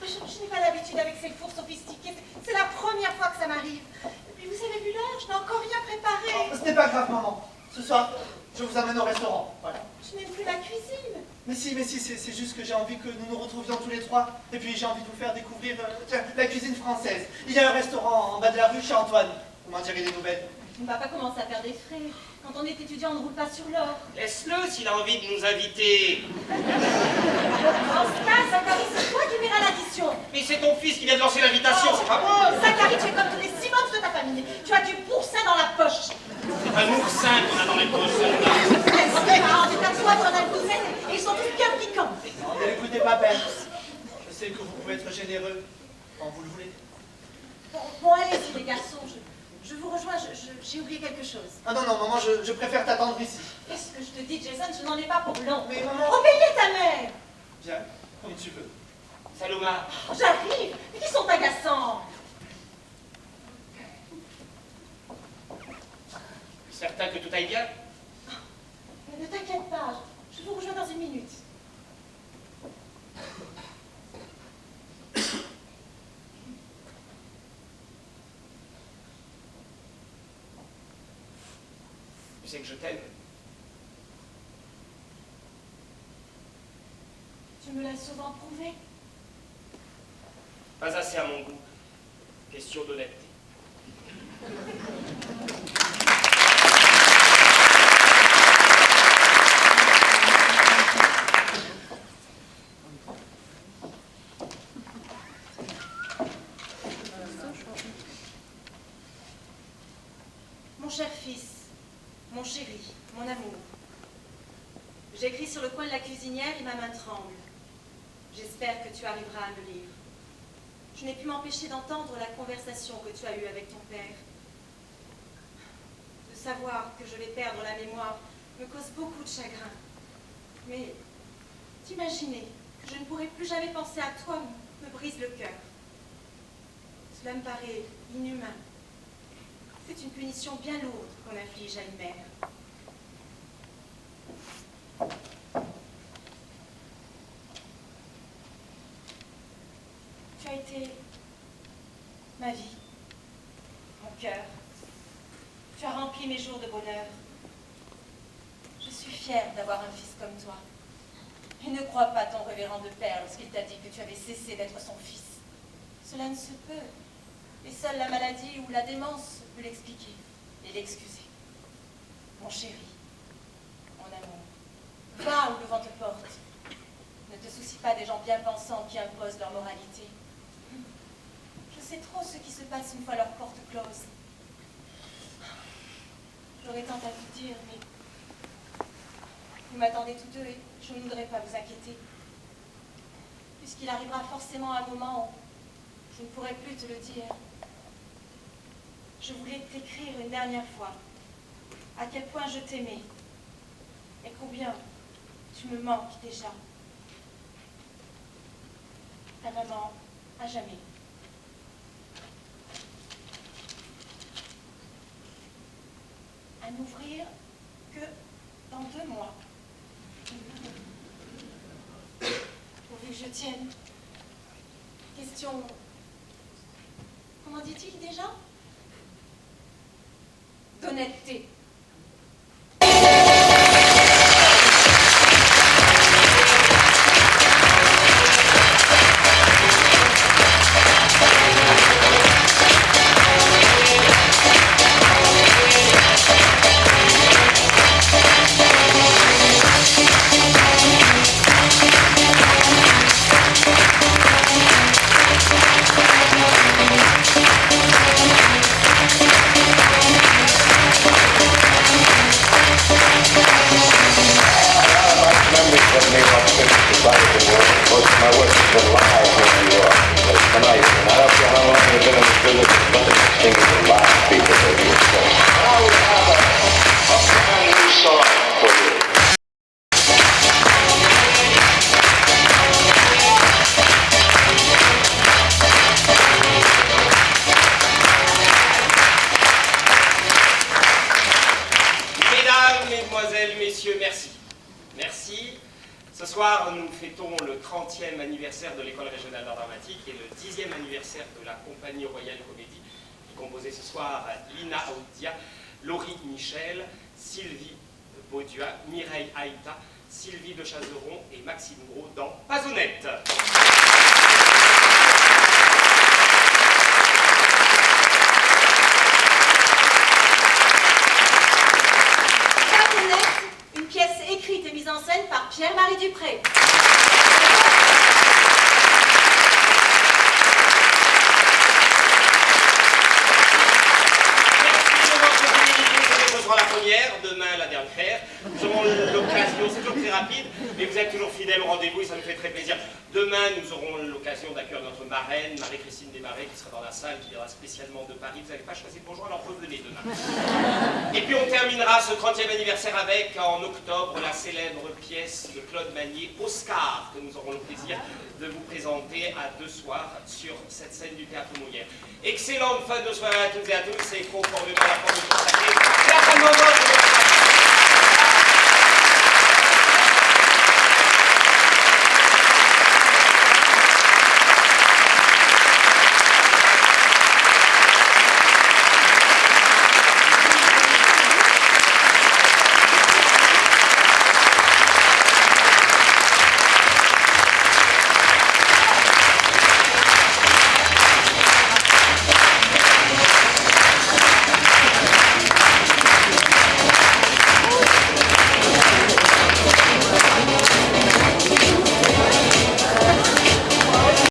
G: Je n'ai pas l'habitude avec ces fours sophistiqués. C'est la première fois que ça m'arrive. Et puis vous avez vu l'heure, je n'ai encore rien préparé.
C: Oh, ce n'est pas grave, maman. Ce soir, je vous amène au restaurant. Voilà.
G: Je n'aime plus la cuisine.
C: Mais si, c'est juste que j'ai envie que nous nous retrouvions tous les trois. Et puis j'ai envie de vous faire découvrir tiens, la cuisine française. Il y a un restaurant en bas de la rue chez Antoine. Vous m'en direz des nouvelles.
G: On ne va pas commencer à faire des frais. Quand on est étudiant, on ne roule pas sur l'or.
F: Laisse-le s'il a envie de nous inviter.
G: En ce cas, Zachary, c'est toi qui verras l'addition.
F: Mais c'est ton fils qui vient de lancer l'invitation, c'est pas moi.
G: Oh, Zachary, tu es comme tous les Simons de ta famille. Tu as du boursin dans la poche.
F: Un oursin qu'on a dans les poches, celle-là.
G: En tout cas, toi, tu en as une douzaine et ils sont tous bien piquants.
C: Non, ne l'écoutez pas, père. Je sais que vous pouvez être généreux quand vous le voulez.
G: Bon, allez-y, les garçons. Je vous rejoins, j'ai oublié quelque chose.
C: Ah non, maman, je préfère t'attendre ici.
G: Qu'est-ce que je te dis, Jason? Je n'en ai pas pour long.
C: Mais maman...
G: Obéis ta mère.
C: Bien, comme tu veux.
F: Saloma.
G: Oh, j'arrive. Mais qui sont agaçants?
F: Certain que tout aille bien?
G: Ne t'inquiète pas, je vous rejoins dans une minute.
F: Tu sais que je t'aime.
G: Tu me l'as souvent prouvé.
F: Pas assez à mon goût. Question d'honnêteté.
G: Mon cher fils, mon chéri, mon amour, j'écris sur le coin de la cuisinière et ma main tremble. J'espère que tu arriveras à me lire. Je n'ai pu m'empêcher d'entendre la conversation que tu as eue avec ton père. De savoir que je vais perdre la mémoire me cause beaucoup de chagrin. Mais t'imaginer que je ne pourrai plus jamais penser à toi me brise le cœur. Cela me paraît inhumain. C'est une punition bien lourde qu'on inflige à une mère. Tu as été ma vie, mon cœur. Tu as rempli mes jours de bonheur. Je suis fière d'avoir un fils comme toi. Et ne crois pas ton révérend de père lorsqu'il t'a dit que tu avais cessé d'être son fils. Cela ne se peut. Et seule la maladie ou la démence peut l'expliquer et l'excuser. Mon chéri, mon amour, va où le vent te porte. Ne te soucie pas des gens bien pensants qui imposent leur moralité. Je sais trop ce qui se passe une fois leur porte close. J'aurais tant à vous dire, mais vous m'attendez tous deux et je ne voudrais pas vous inquiéter. Puisqu'il arrivera forcément un moment où je ne pourrai plus te le dire. Je voulais t'écrire une dernière fois à quel point je t'aimais et combien tu me manques déjà. Ta maman, à jamais. À n'ouvrir que dans 2 mois. Pourvu que je tienne. Question... Comment dit-il déjà? D'honnêteté.
H: spite of the work, most of my work has been live here in New York. But tonight, and I don't care how long you've been in the business, there's nothing distinguished from live people, baby. So, now we have a brand new song for you.
F: Mesdames, Mesdemoiselles, Messieurs, merci. Merci. Ce soir, nous fêtons le 30e anniversaire de l'École régionale d'art dramatique et le 10e anniversaire de la Compagnie Royale Comédie, qui composait ce soir Lina Audia, Laurie Michel, Sylvie Bauduat, Mireille Haïta, Sylvie de Chazeron et Maxime Gros dans Pas honnête.
G: Une pièce écrite et mise en scène par Pierre-Marie Dupré.
F: Ce sera la première, demain la dernière. Nous aurons l'occasion, c'est toujours très rapide, mais vous êtes toujours fidèles au rendez-vous et ça nous fait très plaisir. Demain, nous aurons l'occasion d'accueillir notre marraine, Marie-Christine Desmarais, qui sera dans la salle, qui viendra spécialement de Paris. Vous n'avez pas choisi le bonjour, alors revenez demain. Et puis on terminera ce 30e anniversaire avec, en octobre, la célèbre pièce de Claude Magnier, Oscar, que nous aurons le plaisir de vous présenter à 2 soirs sur cette scène du Théâtre Molière. Excellente fin de soirée à toutes et à tous, et conformément à la forme de consacrée, c'est à ce moment